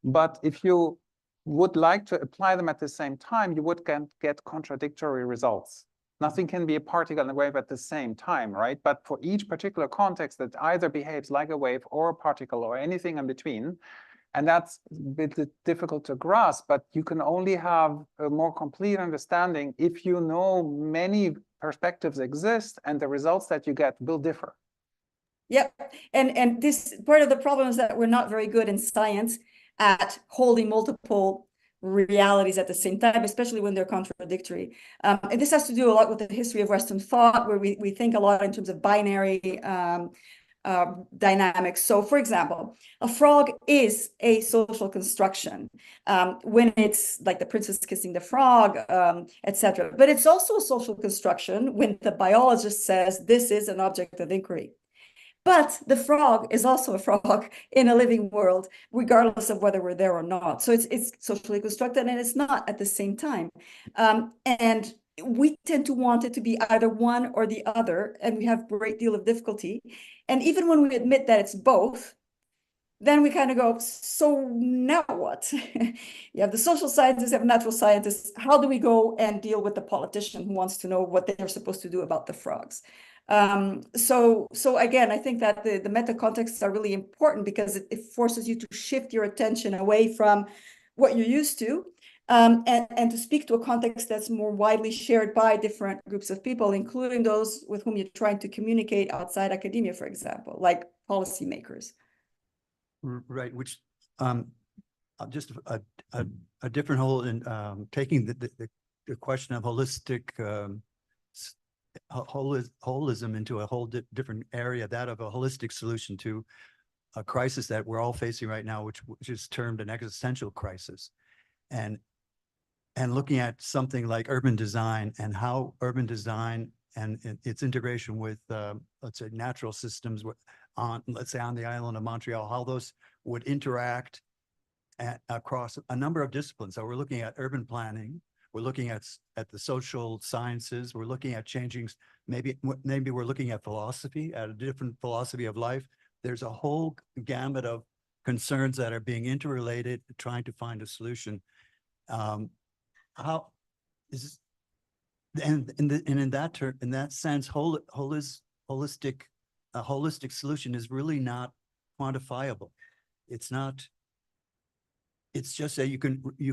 but if you would like to apply them at the same time, you would get contradictory results. Nothing can be a particle and a wave at the same time, right? But for each particular context that either behaves like a wave or a particle or anything in between, and that's a bit difficult to grasp, but you can only have a more complete understanding if you know many perspectives exist and the results that you get will differ. Yep, and this part of the problem is that we're not very good in science at holding multiple realities at the same time, especially when they're contradictory. And this has to do a lot with the history of Western thought, where we think a lot in terms of binary dynamics. So, for example, a frog is a social construction when it's like the princess kissing the frog, etc. But it's also a social construction when the biologist says this is an object of inquiry. But the frog is also a frog in a living world, regardless of whether we're there or not. So it's socially constructed and it's not at the same time. And we tend to want it to be either one or the other, and we have a great deal of difficulty. And even when we admit that it's both, then we kind of go, so now what? You have the social scientists, you have natural scientists. How do we go and deal with the politician who wants to know what they're supposed to do about the frogs? So again, I think that the meta contexts are really important because it forces you to shift your attention away from what you're used to, and to speak to a context that's more widely shared by different groups of people, including those with whom you're trying to communicate outside academia, for example, like policymakers. Right, which just a different whole in taking the question of holistic holism into a whole different area, that of a holistic solution to a crisis that we're all facing right now, which is termed an existential crisis, and looking at something like urban design and how urban design and its integration with let's say natural systems on, let's say, on the island of Montreal, how those would interact across a number of disciplines. So we're looking at urban planning, we're looking at the social sciences, we're looking at changing, maybe we're looking at philosophy, at a different philosophy of life. There's a whole gamut of concerns that are being interrelated, trying to find a solution. How is, and in that sense, holistic, a holistic solution is really not quantifiable. It's not. It's just that you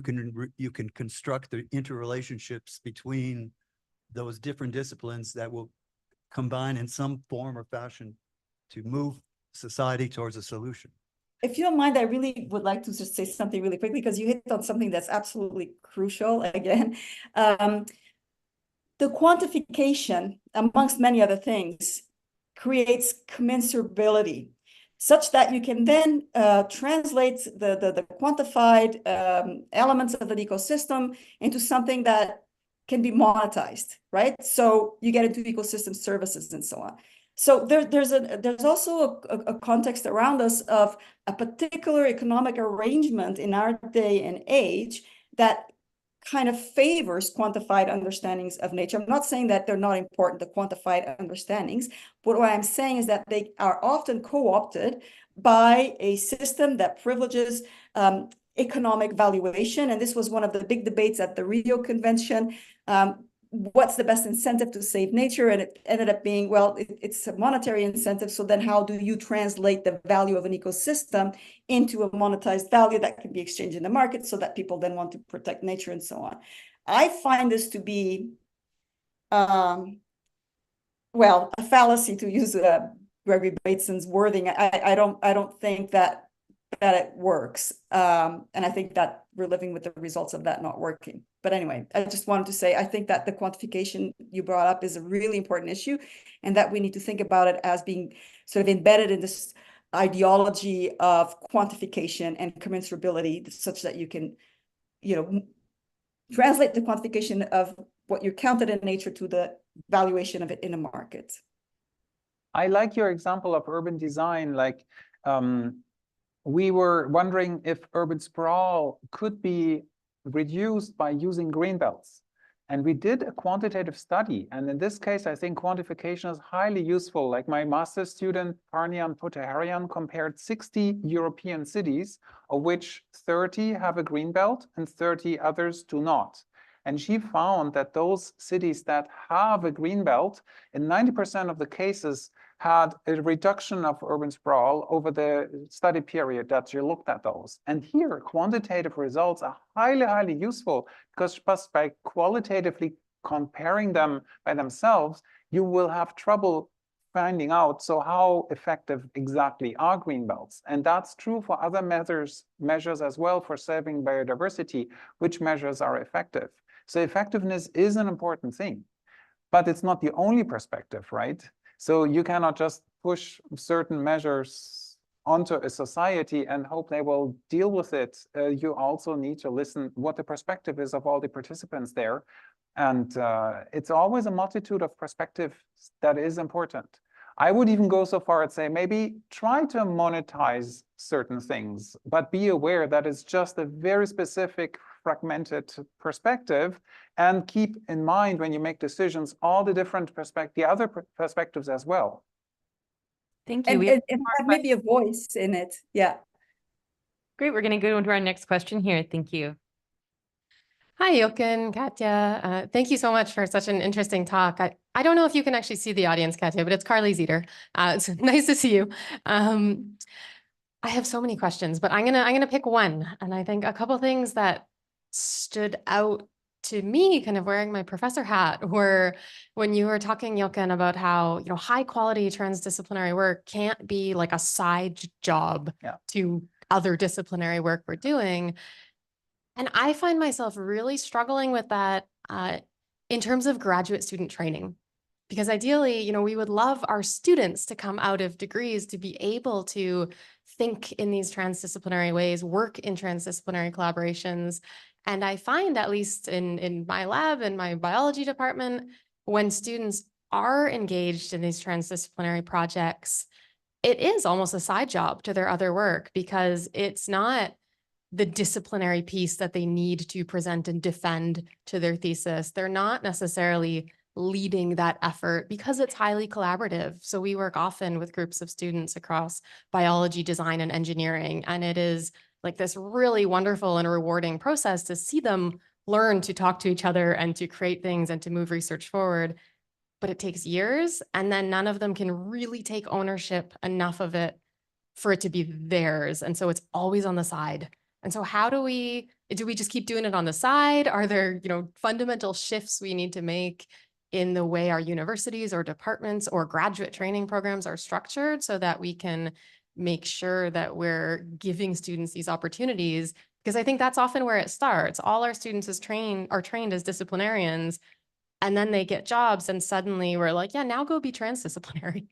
can construct the interrelationships between those different disciplines that will combine in some form or fashion to move society towards a solution. If you don't mind, I really would like to just say something really quickly, because you hit on something that's absolutely crucial again. The quantification, amongst many other things, creates commensurability, such that you can then translate the quantified elements of an ecosystem into something that can be monetized, right? So you get into ecosystem services and so on. So there's also a context around us of a particular economic arrangement in our day and age that kind of favors quantified understandings of nature. I'm not saying that they're not important, the quantified understandings, but what I'm saying is that they are often co-opted by a system that privileges economic valuation. And this was one of the big debates at the Rio Convention. What's the best incentive to save nature? And it ended up being, well, it's a monetary incentive. So then how do you translate the value of an ecosystem into a monetized value that can be exchanged in the market so that people then want to protect nature and so on? I find this to be, well, a fallacy, to use Gregory Bateson's wording. I don't think that it works. And I think that we're living with the results of that not working. But anyway, I just wanted to say, I think that the quantification you brought up is a really important issue, and that we need to think about it as being sort of embedded in this ideology of quantification and commensurability, such that you can, translate the quantification of what you counted in nature to the valuation of it in a market. I like your example of urban design. Like, we were wondering if urban sprawl could be reduced by using green belts. And we did a quantitative study. And in this case, I think quantification is highly useful. Like my master's student, Parnian Potaharian, compared 60 European cities, of which 30 have a green belt and 30 others do not. And she found that those cities that have a green belt, in 90% of the cases, had a reduction of urban sprawl over the study period that you looked at those. And here, quantitative results are highly, highly useful, because just by qualitatively comparing them by themselves, you will have trouble finding out, so how effective exactly are green belts? And that's true for other measures as well, for saving biodiversity, which measures are effective. So effectiveness is an important thing, but it's not the only perspective, right? So you cannot just push certain measures onto a society and hope they will deal with it. You also need to listen what the perspective is of all the participants there. And it's always a multitude of perspectives that is important. I would even go so far as say, maybe try to monetize certain things, but be aware that it's just a very specific fragmented perspective, and keep in mind when you make decisions, all the different the other perspectives as well. Thank you. And have maybe a voice in it. Yeah. Great. We're going to go into our next question here. Thank you. Hi, Jochen, Katja. Thank you so much for such an interesting talk. I don't know if you can actually see the audience, Katja, but it's Carly Zeter. It's nice to see you. I have so many questions, but I'm gonna pick one. And I think a couple things that stood out to me, kind of wearing my professor hat, were when you were talking, Jochen, about how, you know, high quality transdisciplinary work can't be like a side job to other disciplinary work we're doing. And I find myself really struggling with that in terms of graduate student training, because ideally, you know, we would love our students to come out of degrees to be able to think in these transdisciplinary ways, work in transdisciplinary collaborations. And I find, at least in my lab, in my biology department, when students are engaged in these transdisciplinary projects, it is almost a side job to their other work, because it's not the disciplinary piece that they need to present and defend to their thesis. They're not necessarily leading that effort because it's highly collaborative. So we work often with groups of students across biology, design, and engineering. And it is like this really wonderful and rewarding process to see them learn to talk to each other and to create things and to move research forward. But it takes years, and then none of them can really take ownership enough of it for it to be theirs. And so it's always on the side. And so how do we just keep doing it on the side? Are there, you know, fundamental shifts we need to make in the way our universities or departments or graduate training programs are structured, so that we can make sure that we're giving students these opportunities? Because I think that's often where it starts. All our students are trained as disciplinarians, and then they get jobs, and suddenly we're like, yeah, now go be transdisciplinary.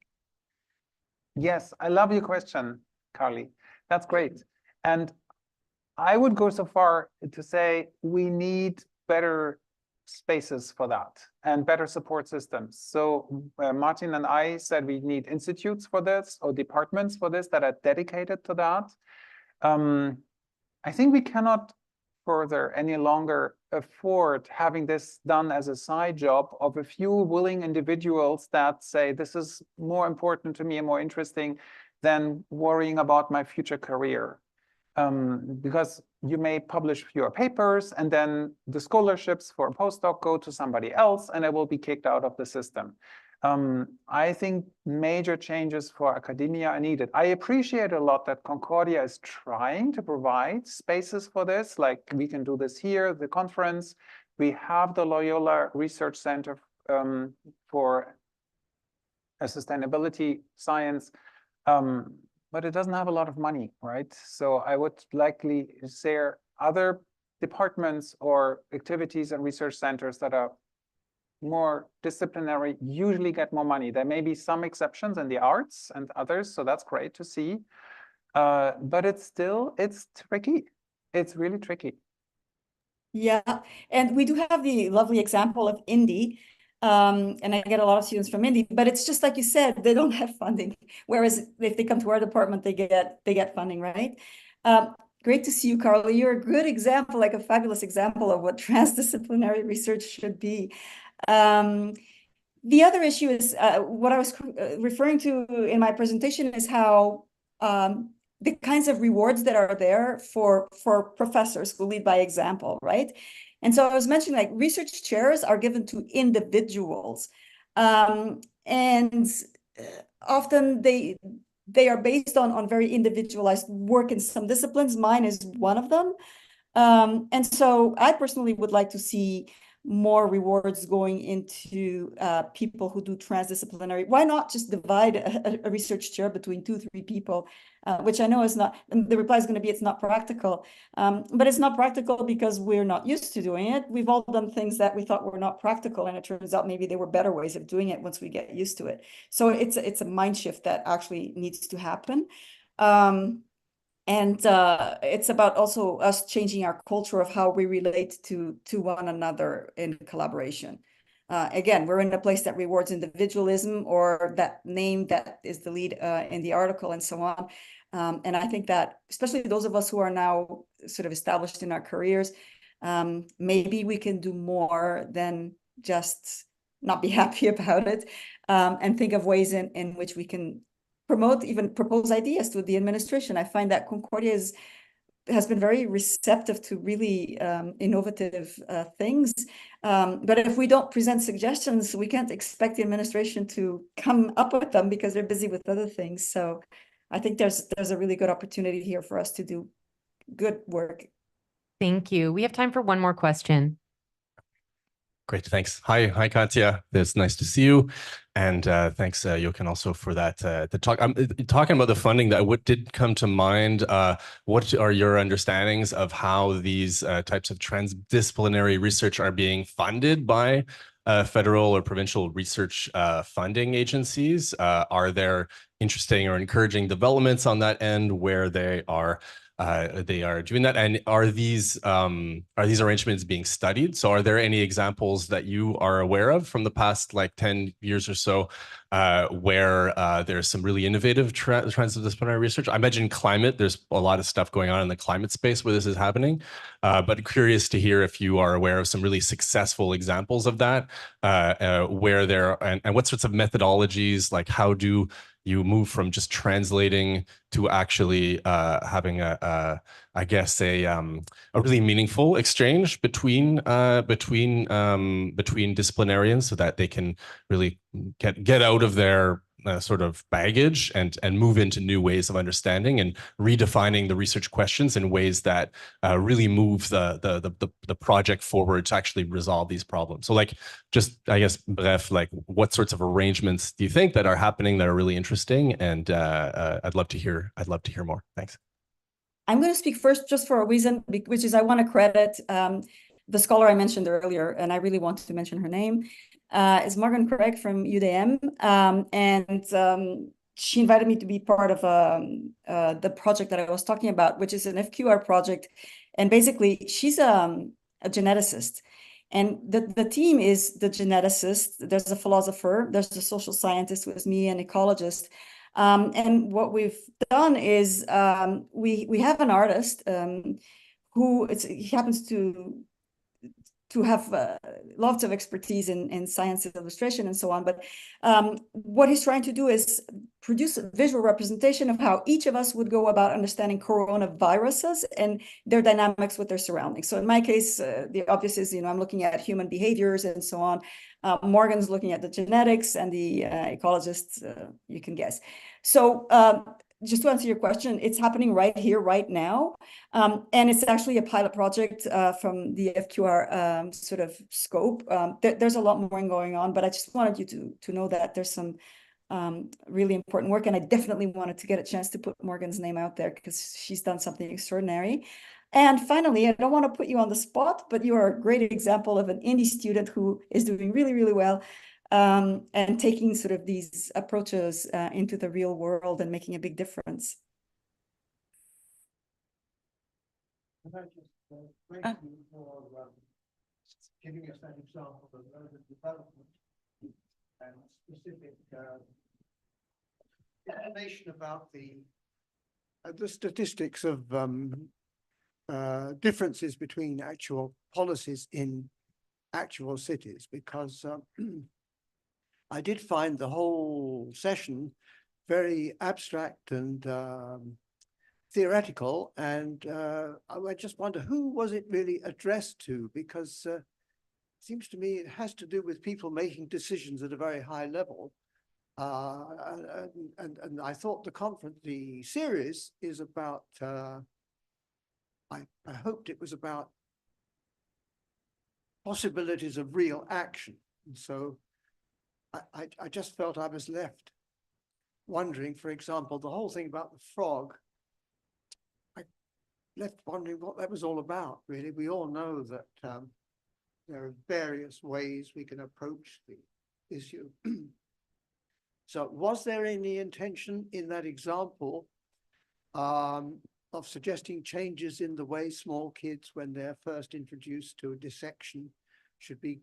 Yes, I love your question, Carly. That's great. And I would go so far to say we need better spaces for that and better support systems. So Martin and I said we need institutes for this, or departments for this, that are dedicated to that. I think we cannot further any longer afford having this done as a side job of a few willing individuals that say, this is more important to me and more interesting than worrying about my future career. Because you may publish your papers, and then the scholarships for a postdoc go to somebody else, and it will be kicked out of the system. I think major changes for academia are needed. I appreciate a lot that Concordia is trying to provide spaces for this, like we can do this here, the conference. We have the Loyola Research Centre for sustainability science. But it doesn't have a lot of money, right? So I would likely say other departments or activities and research centers that are more disciplinary usually get more money. There may be some exceptions in the arts and others, so that's great to see. But it's tricky. It's really tricky. Yeah, and we do have the lovely example of Indy. And I get a lot of students from Indy, but it's just like you said, they don't have funding. Whereas if they come to our department, they get funding, right? Great to see you, Carly. You're a good example, like a fabulous example of what transdisciplinary research should be. The other issue is what I was referring to in my presentation is how the kinds of rewards that are there for professors who lead by example, right? And so I was mentioning, like, research chairs are given to individuals, and often they are based on very individualized work in some disciplines. Mine is one of them. And so I personally would like to see more rewards going into people who do transdisciplinary. Why not just divide a research chair between 2-3 people, which I know is not, and the reply is going to be it's not practical. But it's not practical because we're not used to doing it. We've all done things that we thought were not practical, and it turns out maybe there were better ways of doing it once we get used to it. So it's a mind shift that actually needs to happen. And it's about also us changing our culture of how we relate to one another in collaboration. Again, we're in a place that rewards individualism, or that name that is the lead in the article and so on. And I think that especially those of us who are now sort of established in our careers, maybe we can do more than just not be happy about it, and think of ways in which we can promote, even propose ideas to the administration. I find that Concordia has been very receptive to really innovative things. But if we don't present suggestions, we can't expect the administration to come up with them because they're busy with other things. So I think there's a really good opportunity here for us to do good work. Thank you. We have time for one more question. Great, thanks. Hi, Katja. It's nice to see you, and thanks, Jochen, also for that. The talk. I'm talking about the funding. That what did come to mind. What are your understandings of how these types of transdisciplinary research are being funded by federal or provincial research funding agencies? Are there interesting or encouraging developments on that end where they are doing that? And are these arrangements being studied? So are there any examples that you are aware of from the past like 10 years or so where there's some really innovative transdisciplinary research? I imagine climate, there's a lot of stuff going on in the climate space where this is happening, but curious to hear if you are aware of some really successful examples of that, where there, and what sorts of methodologies, like how do you move from just translating to actually having a really meaningful exchange between disciplinarians, so that they can really get out of their sort of baggage and move into new ways of understanding and redefining the research questions in ways that really move the project forward to actually resolve these problems. So like, just, I guess, bref, like what sorts of arrangements do you think that are happening that are really interesting? And I'd love to hear more. Thanks. I'm going to speak first just for a reason, which is I want to credit the scholar I mentioned earlier, and I really wanted to mention her name, is Morgan Craig from UDM. And she invited me to be part of the project that I was talking about, which is an FQR project. And basically, she's a geneticist. And the team is the geneticist, there's a philosopher, there's a social scientist with me, an ecologist. And what we've done is we have an artist who he happens to have lots of expertise in science illustration and so on. But what he's trying to do is produce a visual representation of how each of us would go about understanding coronaviruses and their dynamics with their surroundings. So in my case, the obvious is, I'm looking at human behaviors and so on. Morgan's looking at the genetics, and the ecologists, you can guess. So just to answer your question, it's happening right here, right now. And it's actually a pilot project from the FQR sort of scope. There's a lot more going on, but I just wanted you to know that there's some really important work. And I definitely wanted to get a chance to put Morgan's name out there because she's done something extraordinary. And finally, I don't want to put you on the spot, but you are a great example of an indie student who is doing really, really well. And taking sort of these approaches into the real world and making a big difference. Thank you for giving us that example of urban development and specific information about the statistics of differences between actual policies in actual cities, because I did find the whole session very abstract and theoretical, and I just wonder, who was it really addressed to? Because it seems to me it has to do with people making decisions at a very high level. And I thought the series is about, I hoped it was about possibilities of real action. And so I just felt I was left wondering, for example, the whole thing about the frog, I left wondering what that was all about, really. We all know that there are various ways we can approach the issue. So was there any intention in that example of suggesting changes in the way small kids, when they're first introduced to dissection, should be,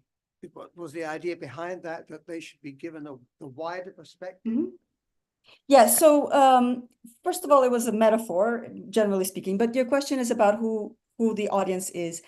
what was the idea behind that, that they should be given a wider perspective? Mhm. Yeah, so first of all, it was a metaphor, generally speaking, but your question is about who the audience is.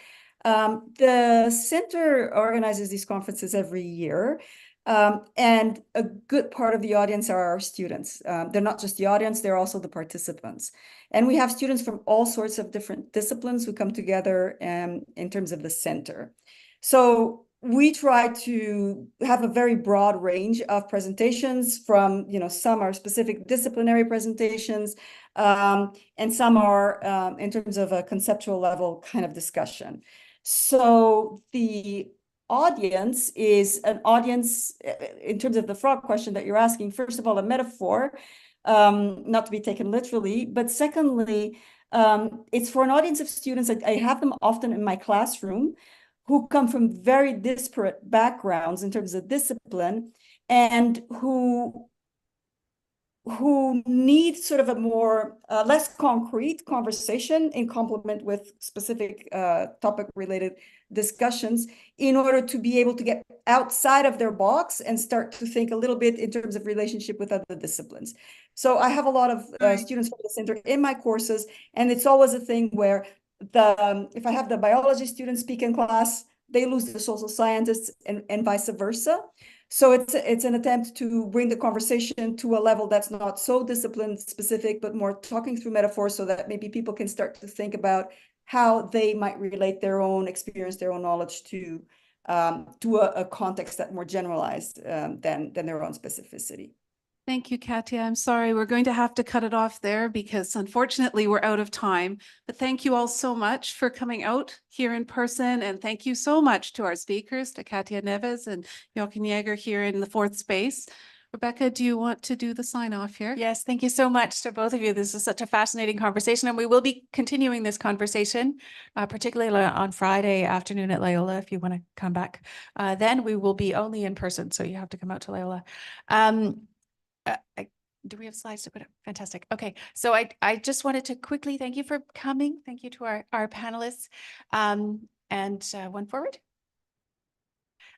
The center organizes these conferences every year, and a good part of the audience are our students. They're not just the audience, they're also the participants. And we have students from all sorts of different disciplines who come together in terms of the center. So we try to have a very broad range of presentations from, some are specific disciplinary presentations, and some are in terms of a conceptual level kind of discussion. So the audience is an audience, in terms of the frog question that you're asking, first of all, a metaphor, not to be taken literally, but secondly, it's for an audience of students. I have them often in my classroom who come from very disparate backgrounds in terms of discipline, and who need sort of a more less concrete conversation in complement with specific topic related discussions, in order to be able to get outside of their box and start to think a little bit in terms of relationship with other disciplines. So I have a lot of students from the center in my courses, and it's always a thing where if I have the biology students speak in class, they lose the social scientists, and vice versa. So it's an attempt to bring the conversation to a level that's not so discipline specific, but more talking through metaphors, so that maybe people can start to think about how they might relate their own experience, their own knowledge to a context that's more generalized than their own specificity. Thank you, Katja. I'm sorry, we're going to have to cut it off there because unfortunately we're out of time. But thank you all so much for coming out here in person. And thank you so much to our speakers, to Katja Neves and Jochen Jaeger here in the fourth space. Rebecca, do you want to do the sign off here? Yes, thank you so much to both of you. This is such a fascinating conversation, and we will be continuing this conversation, particularly on Friday afternoon at Loyola. If you want to come back, then we will be only in person, so you have to come out to Loyola. Do we have slides to put up? Fantastic. Okay, so I just wanted to quickly thank you for coming. Thank you to our panelists. And one forward.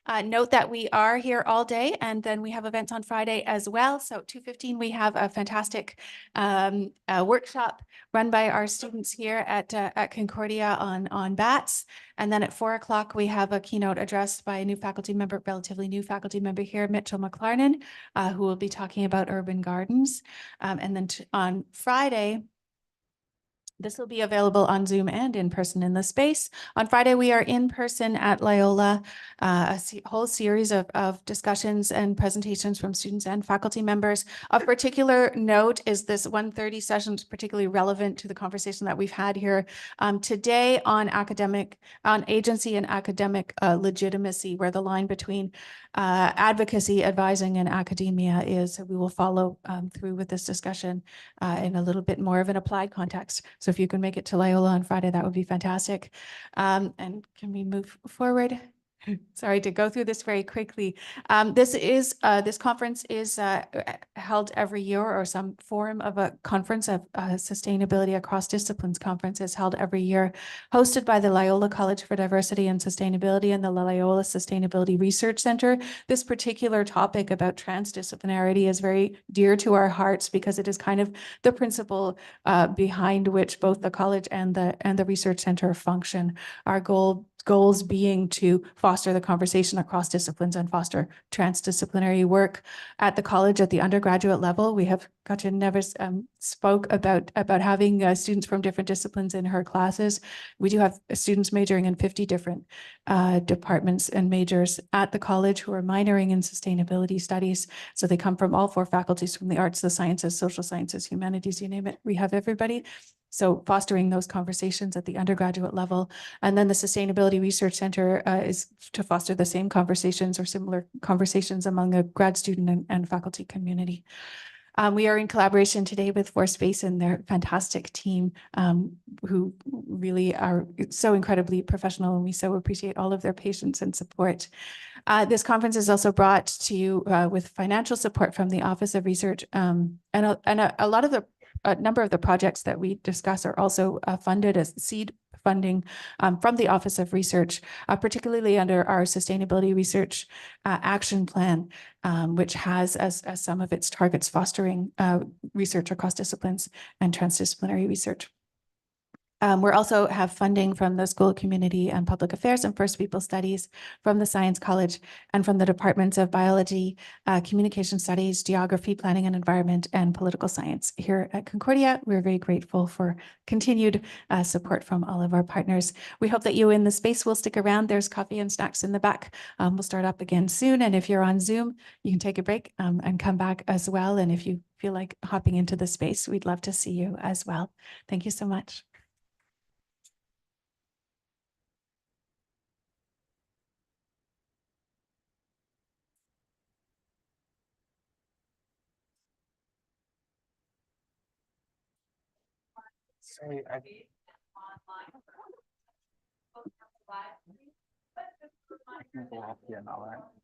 Note that we are here all day, and then we have events on Friday as well. So 2:15, we have a fantastic workshop run by our students here at Concordia on bats. And then at 4 o'clock, we have a keynote address by a new faculty member, relatively new faculty member here, Mitchell McLarnon, who will be talking about urban gardens. And then on Friday, this will be available on Zoom and in person in the space. On Friday, we are in person at Loyola, a whole series of discussions and presentations from students and faculty members. Of particular note is this 1:30 session, particularly relevant to the conversation that we've had here today on agency and academic legitimacy, where the line between advocacy, advising, and academia is. We will follow through with this discussion in a little bit more of an applied context. So if you can make it to Loyola on Friday, that would be fantastic. And can we move forward? Sorry to go through this very quickly. This conference is held every year, or some form of a conference of sustainability across disciplines conference is held every year, hosted by the Loyola College for Diversity and Sustainability and the Loyola Sustainability Research Centre. This particular topic about transdisciplinarity is very dear to our hearts, because it is kind of the principle behind which both the college and the research center function. Our goals being to foster the conversation across disciplines and foster transdisciplinary work at the college at the undergraduate level. We have Katja Neves spoke about having students from different disciplines in her classes. We do have students majoring in 50 different departments and majors at the college who are minoring in sustainability studies. So they come from all four faculties, from the arts, the sciences, social sciences, humanities, you name it. We have everybody. So fostering those conversations at the undergraduate level. And then the Sustainability Research Centre is to foster the same conversations or similar conversations among the grad student and faculty community. We are in collaboration today with Force Space and their fantastic team who really are so incredibly professional, and we so appreciate all of their patience and support. This conference is also brought to you with financial support from the Office of Research, and a lot of the number of the projects that we discuss are also funded as seed funding from the Office of Research, particularly under our Sustainability Research Action Plan, which has as some of its targets fostering research across disciplines and transdisciplinary research. We also have funding from the School of Community and Public Affairs and First People Studies, from the Science College, and from the Departments of Biology, Communication Studies, Geography, Planning and Environment, and Political Science. Here at Concordia, we're very grateful for continued support from all of our partners. We hope that you in the space will stick around. There's coffee and snacks in the back. We'll start up again soon. And if you're on Zoom, you can take a break and come back as well. And if you feel like hopping into the space, we'd love to see you as well. Thank you so much. Sorry, I here now, right?